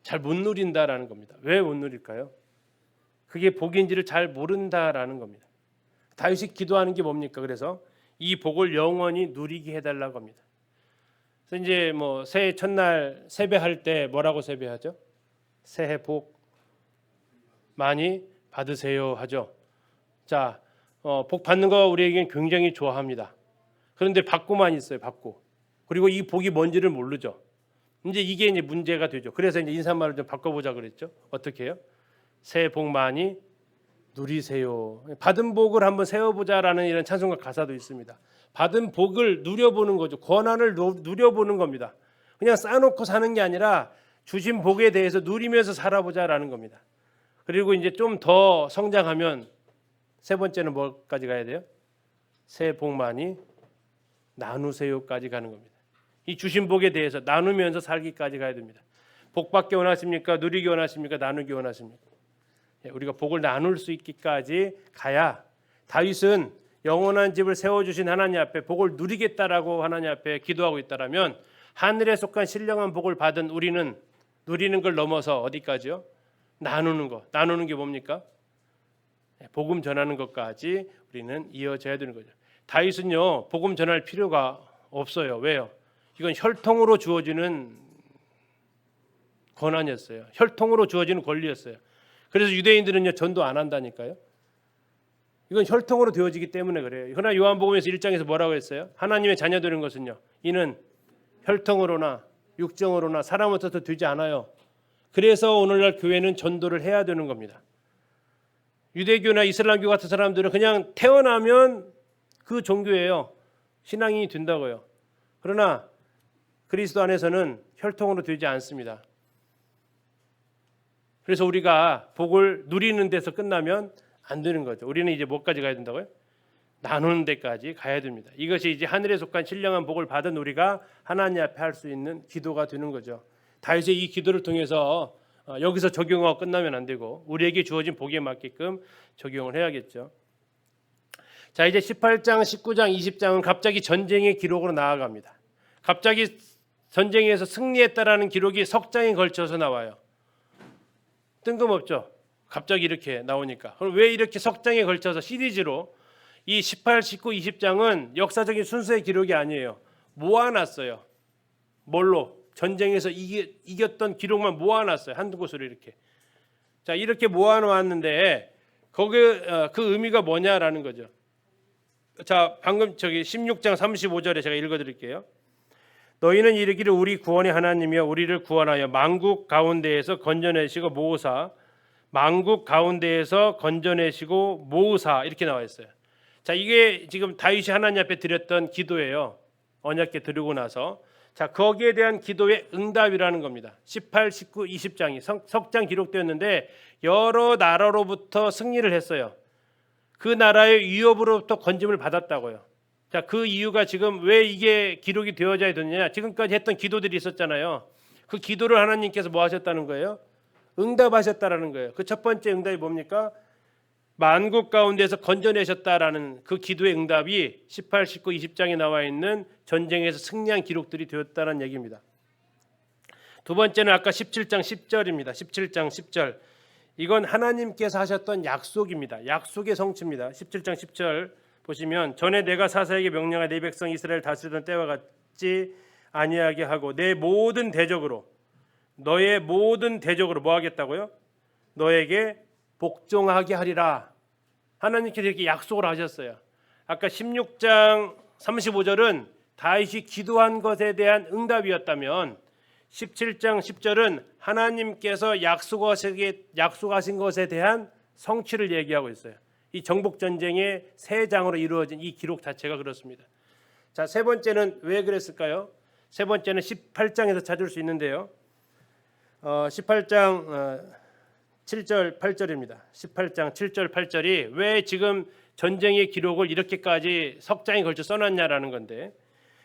잘 못 누린다라는 겁니다. 왜 못 누릴까요? 그게 복인지를 잘 모른다라는 겁니다. 다윗이 기도하는 게 뭡니까? 그래서 이 복을 영원히 누리게 해달라고 합니다. 그래서 이제 뭐 새해 첫날 세배할 때 뭐라고 세배하죠? 새해 복 많이 받으세요 하죠. 자, 복 받는 거 우리에겐 굉장히 좋아합니다. 그런데 받고만 있어요. 받고. 그리고 이 복이 뭔지를 모르죠. 이제 이게 이제 문제가 되죠. 그래서 이제 인사말을 좀 바꿔보자 그랬죠. 어떻게 해요? 새해 복 많이 누리세요. 받은 복을 한번 세워보자라는 이런 찬송가 가사도 있습니다. 받은 복을 누려보는 거죠. 권한을 누려보는 겁니다. 그냥 쌓아놓고 사는 게 아니라 주신 복에 대해서 누리면서 살아보자라는 겁니다. 그리고 이제 좀 더 성장하면 세 번째는 뭐까지 가야 돼요? 새해 복 많이 나누세요까지 가는 겁니다. 이 주신 복에 대해서 나누면서 살기까지 가야 됩니다. 복 받기 원하십니까? 누리기 원하십니까? 나누기 원하십니까? 우리가 복을 나눌 수 있기까지 가야, 다윗은 영원한 집을 세워주신 하나님 앞에 복을 누리겠다라고 하나님 앞에 기도하고 있다라면, 하늘에 속한 신령한 복을 받은 우리는 누리는 걸 넘어서 어디까지요? 나누는 것. 나누는 게 뭡니까? 복음 전하는 것까지 우리는 이어져야 되는 거죠. 다윗은요, 복음 전할 필요가 없어요. 왜요? 이건 혈통으로 주어지는 권한이었어요. 혈통으로 주어지는 권리였어요. 그래서 유대인들은요, 전도 안 한다니까요. 이건 혈통으로 되어지기 때문에 그래요. 그러나 요한복음에서 1장에서 뭐라고 했어요? 하나님의 자녀 되는 것은요, 이는 혈통으로나 육정으로나 사람으로부터 되지 않아요. 그래서 오늘날 교회는 전도를 해야 되는 겁니다. 유대교나 이슬람교 같은 사람들은 그냥 태어나면 그 종교예요. 신앙이 된다고요. 그러나 그리스도 안에서는 혈통으로 되지 않습니다. 그래서 우리가 복을 누리는 데서 끝나면 안 되는 거죠. 우리는 이제 뭐까지 가야 된다고요? 나누는 데까지 가야 됩니다. 이것이 이제 하늘에 속한 신령한 복을 받은 우리가 하나님 앞에 할 수 있는 기도가 되는 거죠. 다윗의 이 기도를 통해서 여기서 적용하고 끝나면 안 되고 우리에게 주어진 복에 맞게끔 적용을 해야겠죠. 자, 이제 18장, 19장, 20장은 갑자기 전쟁의 기록으로 나아갑니다. 갑자기 전쟁에서 승리했다라는 기록이 석 장에 걸쳐서 나와요. 뜬금없죠. 갑자기 이렇게 나오니까. 그럼 왜 이렇게 석 장에 걸쳐서 시리즈로 이 18, 19, 20장은 역사적인 순서의 기록이 아니에요. 모아놨어요. 뭘로? 전쟁에서 이겼던 기록만 모아놨어요. 한두 곳으로 이렇게. 자, 이렇게 모아놓았는데 거기 그 의미가 뭐냐라는 거죠. 자, 방금 저기 16장 35절에 제가 읽어드릴게요. 너희는 이르기를 우리 구원의 하나님이여 우리를 구원하여 만국 가운데에서 건져내시고 모으사, 만국 가운데에서 건져내시고 모으사, 이렇게 나와 있어요. 자, 이게 지금 다윗이 하나님 앞에 드렸던 기도예요. 언약궤 드리고 나서. 자, 거기에 대한 기도의 응답이라는 겁니다. 18, 19, 20장이 석장 기록되었는데 여러 나라로부터 승리를 했어요. 그 나라의 위협으로부터 건짐을 받았다고요. 자, 그 이유가 지금 왜 이게 기록이 되어져야 되느냐? 지금까지 했던 기도들이 있었잖아요. 그 기도를 하나님께서 뭐 하셨다는 거예요? 응답하셨다라는 거예요. 그 첫 번째 응답이 뭡니까? 만국 가운데서 건져내셨다라는 그 기도의 응답이 18, 19, 20장에 나와 있는 전쟁에서 승리한 기록들이 되었다는 얘기입니다. 두 번째는 아까 17장 10절입니다. 17장 10절. 이건 하나님께서 하셨던 약속입니다. 약속의 성취입니다. 17장 10절 보시면 전에 내가 사사에게 명령한 내 백성 이스라엘 다스리던 때와 같지 아니하게 하고 내 모든 대적으로 너의 모든 대적으로 뭐 하겠다고요? 너에게 복종하게 하리라. 하나님께서 이렇게 약속을 하셨어요. 아까 16장 35절은 다윗이 기도한 것에 대한 응답이었다면 17장 10절은 하나님께서 약속하신 것에 대한 성취를 얘기하고 있어요. 이 정복 전쟁의 세 장으로 이루어진 이 기록 자체가 그렇습니다. 자, 세 번째는 왜 그랬을까요? 세 번째는 18장에서 찾을 수 있는데요. 18장 7절 8절입니다. 18장 7절 8절이 왜 지금 전쟁의 기록을 이렇게까지 석장에 걸쳐 써놨냐라는 건데,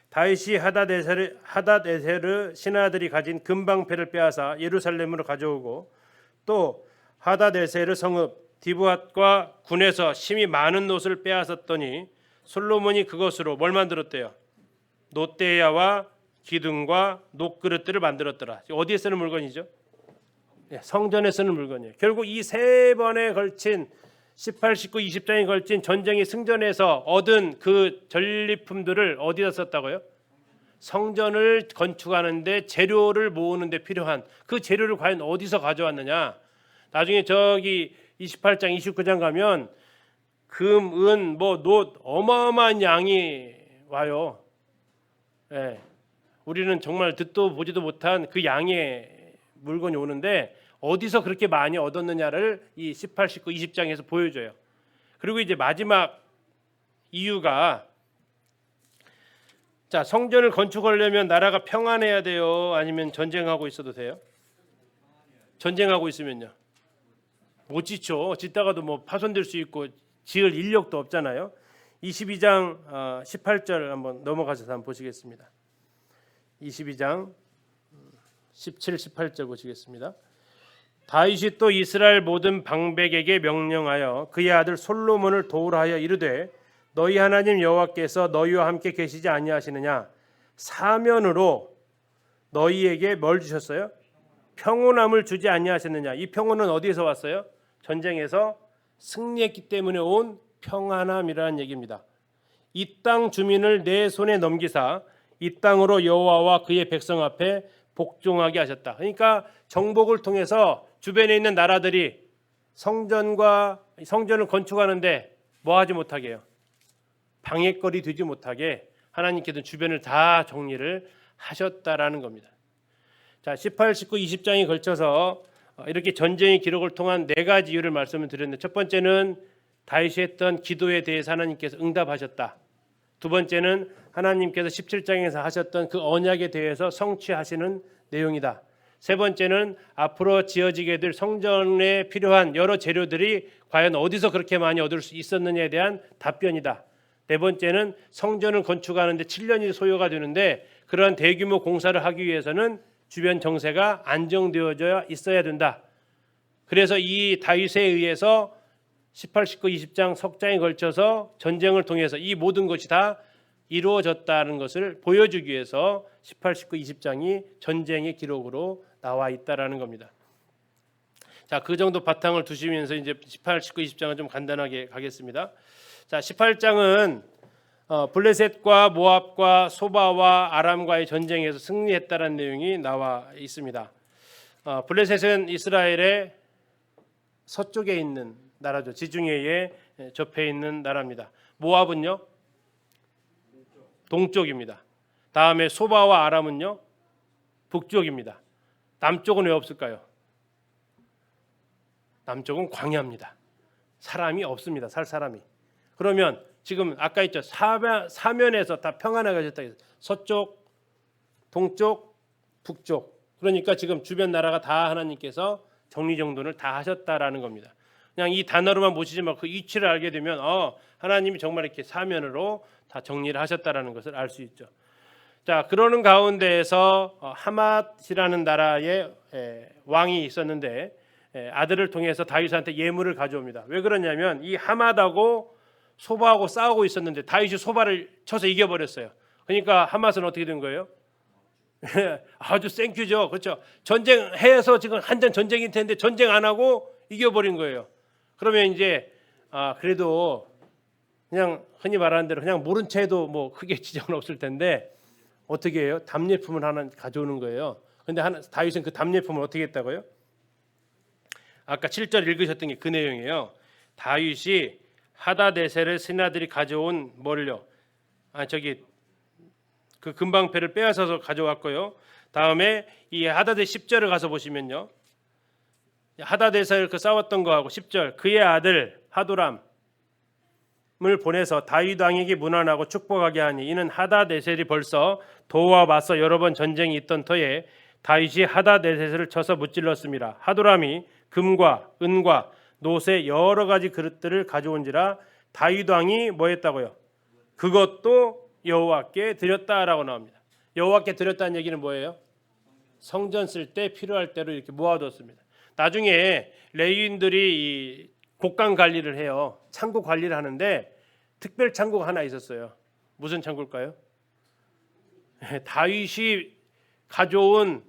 다윗이 하닷에세르 신하들이 가진 금방패를 빼앗아 예루살렘으로 가져오고 또 하닷에세르 성읍 디브앗과 군에서 심히 많은 옷을 빼앗았더니 솔로몬이 그것으로 뭘 만들었대요? 놋대야와 기둥과 녹그릇들을 만들었더라. 어디에 쓰는 물건이죠? 성전에 쓰는 물건이에요. 결국 이 세 번에 걸친 18, 19, 20장에 걸친 전쟁의 승전에서 얻은 그 전리품들을 어디다 썼다고요? 성전을 건축하는데 재료를 모으는데 필요한 그 재료를 과연 어디서 가져왔느냐? 나중에 저기 28장, 29장 가면 금, 은, 놋 어마어마한 양이 와요. 예. 우리는 정말 듣도 보지도 못한 그 양의 물건이 오는데 어디서 그렇게 많이 얻었느냐를 이 18, 19, 20장에서 보여줘요. 그리고 이제 마지막 이유가, 자, 성전을 건축하려면 나라가 평안해야 돼요? 아니면 전쟁하고 있어도 돼요? 전쟁하고 있으면요. 못 짓죠. 짓다가도 뭐 파손될 수 있고 지을 인력도 없잖아요. 22장 18절 한번 넘어가셔서 한번 보시겠습니다. 22장 17, 18절 보시겠습니다. 다윗이 또 이스라엘 모든 방백에게 명령하여 그의 아들 솔로몬을 도우라 하여 이르되 너희 하나님 여호와께서 너희와 함께 계시지 아니하시느냐? 사면으로 너희에게 뭘 주셨어요? 평온함을 주지 아니하셨느냐? 이 평온은 어디에서 왔어요? 전쟁에서 승리했기 때문에 온 평안함이라는 얘기입니다. 이 땅 주민을 내 손에 넘기사 이 땅으로 여호와와 그의 백성 앞에 복종하게 하셨다. 그러니까 정복을 통해서 주변에 있는 나라들이 성전을 건축하는데 뭐 하지 못하게 해요? 방해거리 되지 못하게 하나님께서 주변을 다 정리를 하셨다라는 겁니다. 자, 18, 19, 20장에 걸쳐서 이렇게 전쟁의 기록을 통한 네 가지 이유를 말씀을 드렸는데, 첫 번째는 다윗이 했던 기도에 대해서 하나님께서 응답하셨다. 두 번째는 하나님께서 17장에서 하셨던 그 언약에 대해서 성취하시는 내용이다. 세 번째는 앞으로 지어지게 될 성전에 필요한 여러 재료들이 과연 어디서 그렇게 많이 얻을 수 있었느냐에 대한 답변이다. 네 번째는 성전을 건축하는데 7년이 소요가 되는데 그러한 대규모 공사를 하기 위해서는 주변 정세가 안정되어져 있어야 된다. 그래서 이 다윗에 의해서 18, 19, 20장 석장에 걸쳐서 전쟁을 통해서 이 모든 것이 다 이루어졌다는 것을 보여주기 위해서 18, 19, 20장이 전쟁의 기록으로 나와 있다라는 겁니다. 자, 그 정도 바탕을 두시면서 이제 18, 19, 20장은 좀 간단하게 가겠습니다. 자, 18장은 블레셋과 모압과 소바와 아람과의 전쟁에서 승리했다는 내용이 나와 있습니다. 블레셋은 이스라엘의 서쪽에 있는 나라죠. 지중해에 접해 있는 나라입니다. 모압은요? 동쪽입니다. 다음에 소바와 아람은요? 북쪽입니다. 남쪽은 왜 없을까요? 남쪽은 광야입니다. 사람이 없습니다. 살 사람이. 그러면 지금 아까 있죠. 사면에서 다 평안하게 하셨다. 서쪽, 동쪽, 북쪽. 그러니까 지금 주변 나라가 다 하나님께서 정리정돈을 다 하셨다라는 겁니다. 그냥 이 단어로만 보시지 말고 그 이치를 알게 되면 하나님이 정말 이렇게 사면으로 다 정리를 하셨다라는 것을 알 수 있죠. 자, 그러는 가운데에서 하맛이라는 나라의 왕이 있었는데 아들을 통해서 다윗한테 예물을 가져옵니다. 왜 그러냐면 이 하맛하고 소바하고 싸우고 있었는데 다윗이 소바를 쳐서 이겨버렸어요. 그러니까 하맛은 어떻게 된 거예요? 아주 땡큐죠. 그렇죠. 전쟁해서 지금 한전 전쟁일 텐데 전쟁 안 하고 이겨버린 거예요. 그러면 이제 그래도 그냥 흔히 말하는 대로 그냥 모른 채 해도 뭐 크게 지장은 없을 텐데 어떻게 해요? 답례품을 하나 가져오는 거예요. 근데 다윗은 그 답례품을 어떻게 했다고요? 아까 7절 읽으셨던 게 그 내용이에요. 다윗이 하다데셀의 신하들이 가져온 뭐를요? 그 금방패를 빼앗아서 가져왔고요. 다음에 이 하다데 10절을 가서 보시면요. 하다데셀 그 싸웠던 거하고 10절 그의 아들 하도람을 보내서 다윗 왕에게 문안하고 축복하게 하니 이는 하다데셀이 벌써 도와 맞서 여러 번 전쟁이 있던 터에 다윗이 하다데셀을 쳐서 무찔렀습니다. 하도람이 금과 은과 노새 여러 가지 그릇들을 가져온지라 다윗 왕이 뭐 했다고요? 그것도 여호와께 드렸다라고 나옵니다. 여호와께 드렸다는 얘기는 뭐예요? 성전 쓸 때 필요할 대로 이렇게 모아뒀습니다. 나중에 레위인들이 이 곡간 관리를 해요. 창고 관리를 하는데 특별 창고가 하나 있었어요. 무슨 창고일까요? 다윗이 가져온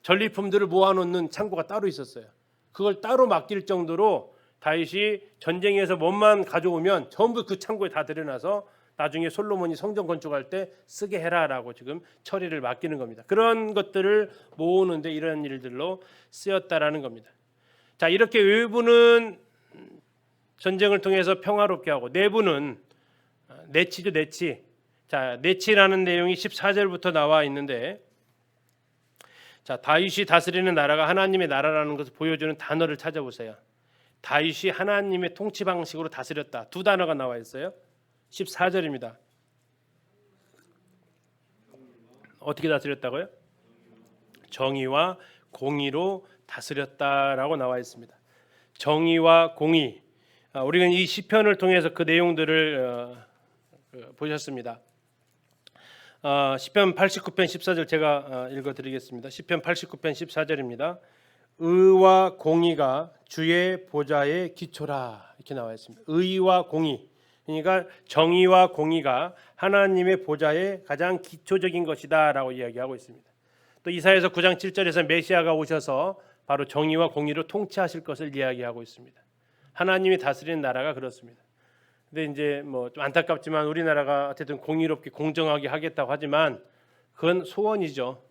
전리품들을 모아놓는 창고가 따로 있었어요. 그걸 따로 맡길 정도로 다윗이 전쟁에서 뭔만 가져오면 전부 그 창고에 다 들여놔서 나중에 솔로몬이 성전 건축할 때 쓰게 해라라고 지금 처리를 맡기는 겁니다. 그런 것들을 모으는데 이런 일들로 쓰였다라는 겁니다. 자, 이렇게 외부는 전쟁을 통해서 평화롭게 하고 내부는 내치죠, 내치. 자, 내치라는 내용이 14절부터 나와 있는데 자, 다윗이 다스리는 나라가 하나님의 나라라는 것을 보여주는 단어를 찾아보세요. 다윗이 하나님의 통치 방식으로 다스렸다. 두 단어가 나와 있어요. 14절입니다. 어떻게 다스렸다고요? 정의와 공의로 다스렸다라고 나와 있습니다. 정의와 공의. 우리가 이 시편을 통해서 그 내용들을 보셨습니다. 시편 89편 14절 제가 읽어드리겠습니다. 시편 89편 14절입니다. 의와 공의가 주의 보좌의 기초라 이렇게 나와 있습니다. 의와 공의, 그러니까 정의와 공의가 하나님의 보좌의 가장 기초적인 것이다라고 이야기하고 있습니다. 또 이사야서 9장 7절에서 메시아가 오셔서 바로 정의와 공의로 통치하실 것을 이야기하고 있습니다. 하나님이 다스리는 나라가 그렇습니다. 근데 이제 뭐 좀 안타깝지만 우리나라가 어쨌든 공의롭게 공정하게 하겠다고 하지만 그건 소원이죠.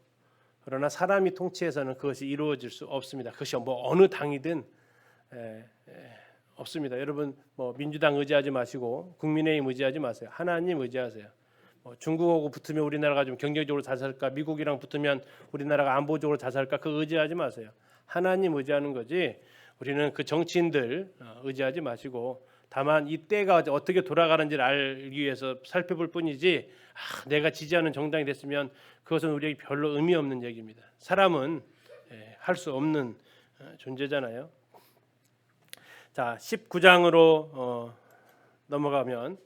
그러나 사람이 통치해서는 그것이 이루어질 수 없습니다. 그것이 뭐 어느 당이든 없습니다. 여러분 뭐 민주당 의지하지 마시고 국민의힘 의지하지 마세요. 하나님 의지하세요. 중국하고 붙으면 우리나라가 좀 경제적으로 잘 살까? 미국이랑 붙으면 우리나라가 안보적으로 잘 살까? 그 의지하지 마세요. 하나님 의지하는 거지. 우리는 그 정치인들 의지하지 마시고 다만 이 때가 어떻게 돌아가는지를 알기 위해서 살펴볼 뿐이지 내가 지지하는 정당이 됐으면 그것은 우리에게 별로 의미 없는 얘기입니다. 사람은 할 수 없는 존재잖아요. 자, 19장으로 넘어가면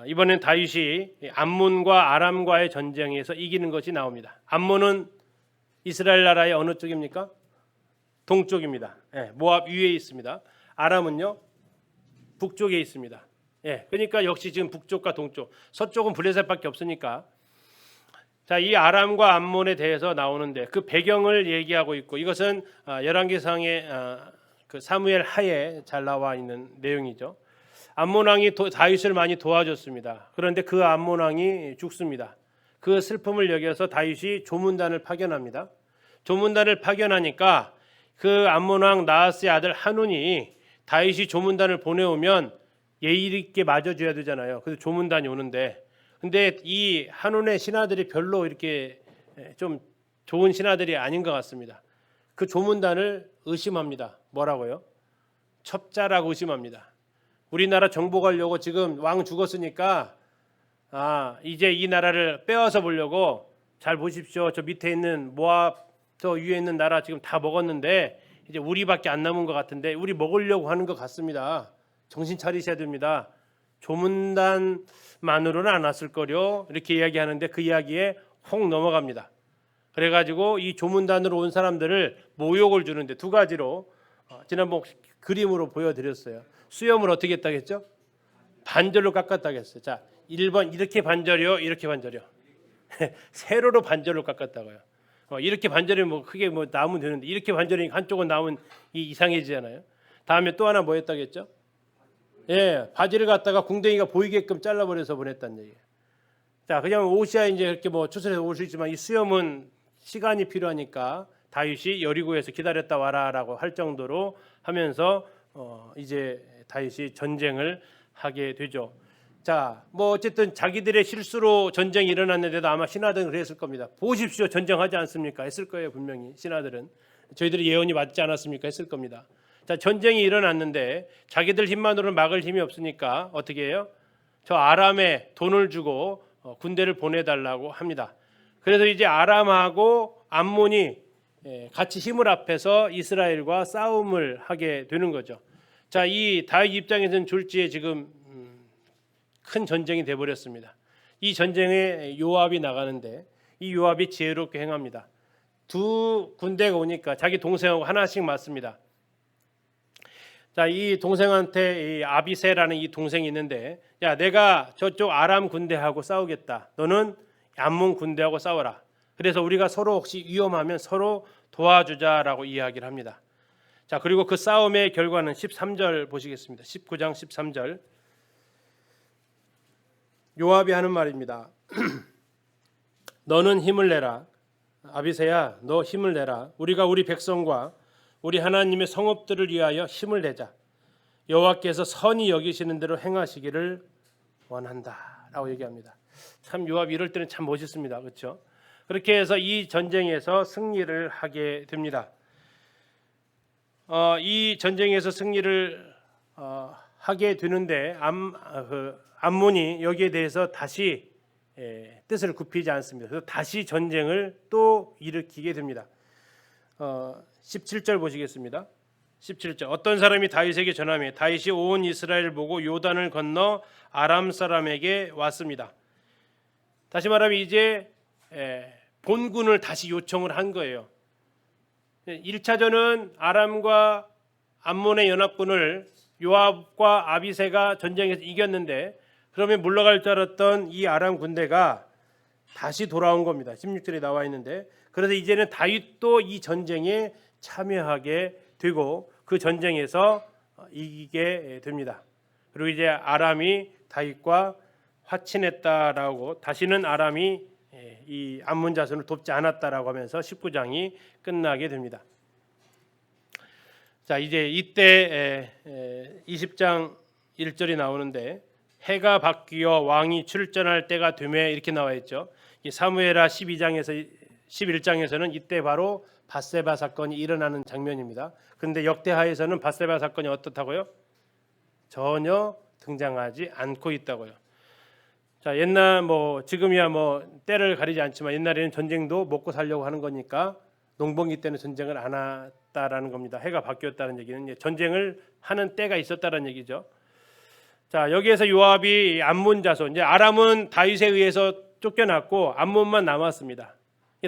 이번엔 다윗이 암몬과 아람과의 전쟁에서 이기는 것이 나옵니다. 암몬은 이스라엘 나라의 어느 쪽입니까? 동쪽입니다. 모압 위에 있습니다. 아람은요? 북쪽에 있습니다. 그러니까 역시 지금 북쪽과 동쪽, 서쪽은 블레셋밖에 없으니까. 자, 이 아람과 암몬에 대해서 나오는데 그 배경을 얘기하고 있고 이것은 열왕기상의 그 사무엘 하에 잘 나와 있는 내용이죠. 암몬 왕이 다윗을 많이 도와줬습니다. 그런데 그 암몬 왕이 죽습니다. 그 슬픔을 여겨서 다윗이 조문단을 파견합니다. 조문단을 파견하니까 그 암몬 왕 나하스의 아들 한운이 다윗이 조문단을 보내오면 예의 있게 맞아줘야 되잖아요. 그래서 조문단이 오는데, 근데 이 한운의 신하들이 별로 이렇게 좀 좋은 신하들이 아닌 것 같습니다. 그 조문단을 의심합니다. 뭐라고요? 첩자라고 의심합니다. 우리나라 정복 하려고 지금 왕 죽었으니까 이제 이 나라를 빼앗아 보려고, 잘 보십시오. 저 밑에 있는 모압, 저 위에 있는 나라 지금 다 먹었는데 이제 우리밖에 안 남은 것 같은데 우리 먹으려고 하는 것 같습니다. 정신 차리셔야 됩니다. 조문단만으로는 안 왔을 거요. 이렇게 이야기하는데 그 이야기에 혹 넘어갑니다. 그래가지고 이 조문단으로 온 사람들을 모욕을 주는데 두 가지로 지난번 그림으로 보여드렸어요. 수염을 어떻게 했다겠죠? 반절로 깎았다겠어요. 자, 1번 이렇게 반절이요, 이렇게 반절이요. 세로로 반절로 깎았다고요. 이렇게 반절이면 뭐 크게 뭐 나오면 되는데 이렇게 반절이니까 한쪽은 나오면 이상해지잖아요. 다음에 또 하나 뭐 했다겠죠? 예, 바지를 갖다가 궁뎅이가 보이게끔 잘라버려서 보냈다는 얘기예요. 자, 그냥 옷이야 이제 이렇게 뭐 추스려서 올 수 있지만 이 수염은 시간이 필요하니까 다윗이 여리고에서 기다렸다 와라라고 할 정도로 하면서 이제 다윗이 전쟁을 하게 되죠. 자, 뭐 어쨌든 자기들의 실수로 전쟁이 일어났는데도 아마 신하들은 그랬을 겁니다. 보십시오, 전쟁하지 않습니까? 했을 거예요, 분명히. 신하들은 저희들이 예언이 맞지 않았습니까? 했을 겁니다. 자, 전쟁이 일어났는데 자기들 힘만으로는 막을 힘이 없으니까 어떻게 해요? 저 아람에 돈을 주고 군대를 보내달라고 합니다. 그래서 이제 아람하고 암몬이 같이 힘을 합해서 이스라엘과 싸움을 하게 되는 거죠. 자, 이 다윗 입장에서는 졸지에 지금 큰 전쟁이 돼버렸습니다. 이 전쟁에 요압이 나가는데 이 요압이 지혜롭게 행합니다. 두 군대가 오니까 자기 동생하고 하나씩 맞습니다. 자, 이 동생한테 이 아비세라는 이 동생이 있는데, 야, 내가 저쪽 아람 군대하고 싸우겠다. 너는 암몬 군대하고 싸워라. 그래서 우리가 서로 혹시 위험하면 서로 도와주자라고 이야기를 합니다. 자, 그리고 그 싸움의 결과는 13절 보시겠습니다. 19장 13절. 요압이 하는 말입니다. 너는 힘을 내라. 아비새야, 너 힘을 내라. 우리가 우리 백성과 우리 하나님의 성읍들을 위하여 힘을 내자. 여호와께서 선히 여기시는 대로 행하시기를 원한다라고 얘기합니다. 참 요압 이럴 때는 참 멋있습니다. 그렇죠? 그렇게 해서 이 전쟁에서 승리를 하게 됩니다. 이 전쟁에서 승리를 하게 되는데 암몬이 여기에 대해서 다시 뜻을 굽히지 않습니다. 그래서 다시 전쟁을 또 일으키게 됩니다. 17절 보시겠습니다. 17절. 어떤 사람이 다윗에게 전하며 다윗이 온 이스라엘을 보고 요단을 건너 아람 사람에게 왔습니다. 다시 말하면 이제 본군을 다시 요청을 한 거예요. 1차전은 아람과 암몬의 연합군을 요압과 아비새가 전쟁에서 이겼는데, 그러면 물러갈 줄 알았던 이 아람 군대가 다시 돌아온 겁니다. 16절에 나와 있는데, 그래서 이제는 다윗도 이 전쟁에 참여하게 되고 그 전쟁에서 이기게 됩니다. 그리고 이제 아람이 다윗과 화친했다라고, 다시는 아람이 이 암몬 자손을 돕지 않았다라고 하면서 19장이 끝나게 됩니다. 자, 이제 이때 20장 1절이 나오는데, 해가 바뀌어 왕이 출전할 때가 되매 이렇게 나와 있죠. 이 사무엘하 11장에서는 이때 바로 밧세바 사건이 일어나는 장면입니다. 그런데 역대하에서는 밧세바 사건이 어떻다고요? 전혀 등장하지 않고 있다고요. 자, 옛날 뭐 지금이야 뭐 때를 가리지 않지만 옛날에는 전쟁도 먹고 살려고 하는 거니까 농번기 때는 전쟁을 안 했다라는 겁니다. 해가 바뀌었다는 얘기는 전쟁을 하는 때가 있었다는 얘기죠. 자, 여기에서 요압이 암몬 자손, 이제 아람은 다윗에 의해서 쫓겨났고 암몬만 남았습니다.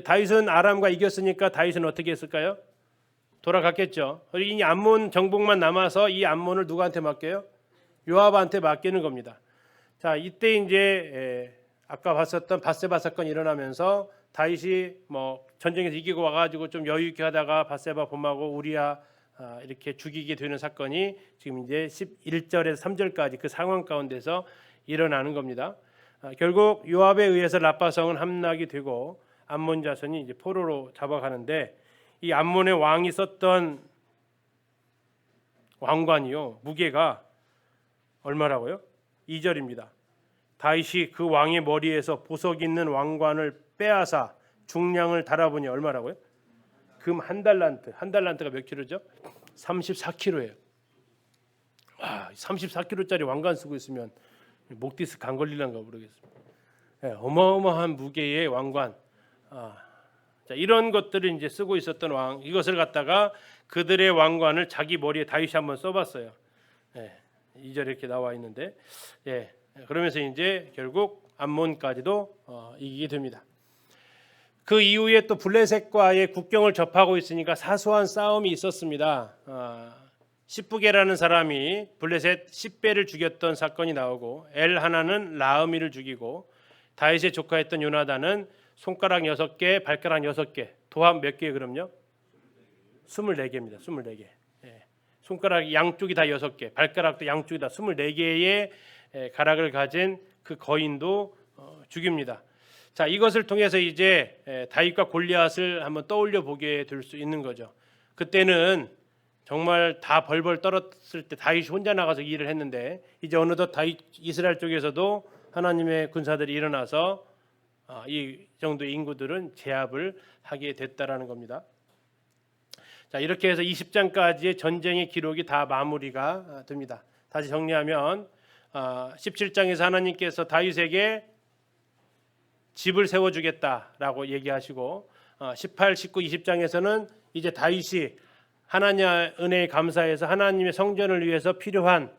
다윗은 아람과 이겼으니까 다윗은 어떻게 했을까요? 돌아갔겠죠. 그리고 이 암몬 정복만 남아서 이 암몬을 누구한테 맡겨요? 요압한테 맡기는 겁니다. 자, 이때 이제 아까 봤었던 밧세바 사건이 일어나면서 다윗이 뭐 전쟁에서 이기고 와가지고 좀 여유 있게 하다가 밧세바 봄하고 우리야 이렇게 죽이게 되는 사건이 지금 이제 11절에서 3절까지 그 상황 가운데서 일어나는 겁니다. 결국 요압에 의해서 라빠성은 함락이 되고 암몬 자손이 이제 포로로 잡아가는데, 이 암몬의 왕이 썼던 왕관이요, 무게가 얼마라고요? 2절입니다. 다윗이 그 왕의 머리에서 보석 있는 왕관을 빼앗아 중량을 달아보니 얼마라고요? 금 한 달란트. 한 달란트가 몇 킬로죠? 34킬로예요. 와, 34킬로짜리 왕관 쓰고 있으면 목 디스크 안 걸릴란가 모르겠습니다. 네, 어마어마한 무게의 왕관. 자, 이런 것들을 이제 쓰고 있었던 왕, 이것을 갖다가 그들의 왕관을 자기 머리에 다윗이 한번 써봤어요. 2절에 이렇게 나와 있는데, 그러면서 이제 결국 암몬까지도 이기게 됩니다. 그 이후에 또 블레셋과의 국경을 접하고 있으니까 사소한 싸움이 있었습니다. 시프게라는 사람이 블레셋 10배를 죽였던 사건이 나오고, 엘하나는 라흐미를 죽이고, 다윗의 조카였던 요나단은 손가락 6개, 발가락 6개, 도합 몇 개 그럼요? 24개입니다. 24개. 손가락 양쪽이 다 6개, 발가락도 양쪽이 다 24개의 가락을 가진 그 거인도 죽입니다. 자, 이것을 통해서 이제 다윗과 골리앗을 한번 떠올려 보게 될 수 있는 거죠. 그때는 정말 다 벌벌 떨었을 때 다윗이 혼자 나가서 일을 했는데, 이제 어느덧 다윗 이스라엘 쪽에서도 하나님의 군사들이 일어나서 이 정도의 인구들은 제압을 하게 됐다라는 겁니다. 자, 이렇게 해서 20장까지의 전쟁의 기록이 다 마무리가 됩니다. 다시 정리하면 17장에서 하나님께서 다윗에게 집을 세워주겠다라고 얘기하시고, 18, 19, 20장에서는 이제 다윗이 하나님의 은혜에 감사해서 하나님의 성전을 위해서 필요한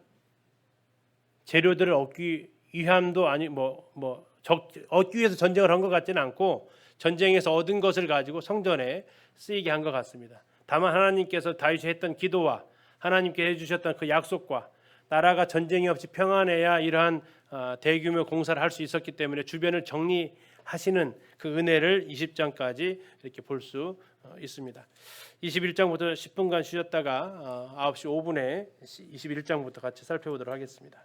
재료들을 얻기 위함도 아니 얻기 위해서 전쟁을 한 것 같지는 않고, 전쟁에서 얻은 것을 가지고 성전에 쓰이게 한 것 같습니다. 다만 하나님께서 다윗이 했던 기도와 하나님께 해주셨던 그 약속과 나라가 전쟁이 없이 평안해야 이러한 대규모 공사를 할 수 있었기 때문에 주변을 정리하시는 그 은혜를 20장까지 이렇게 볼 수 있습니다. 21장부터 10분간 쉬었다가 9시 5분에 21장부터 같이 살펴보도록 하겠습니다.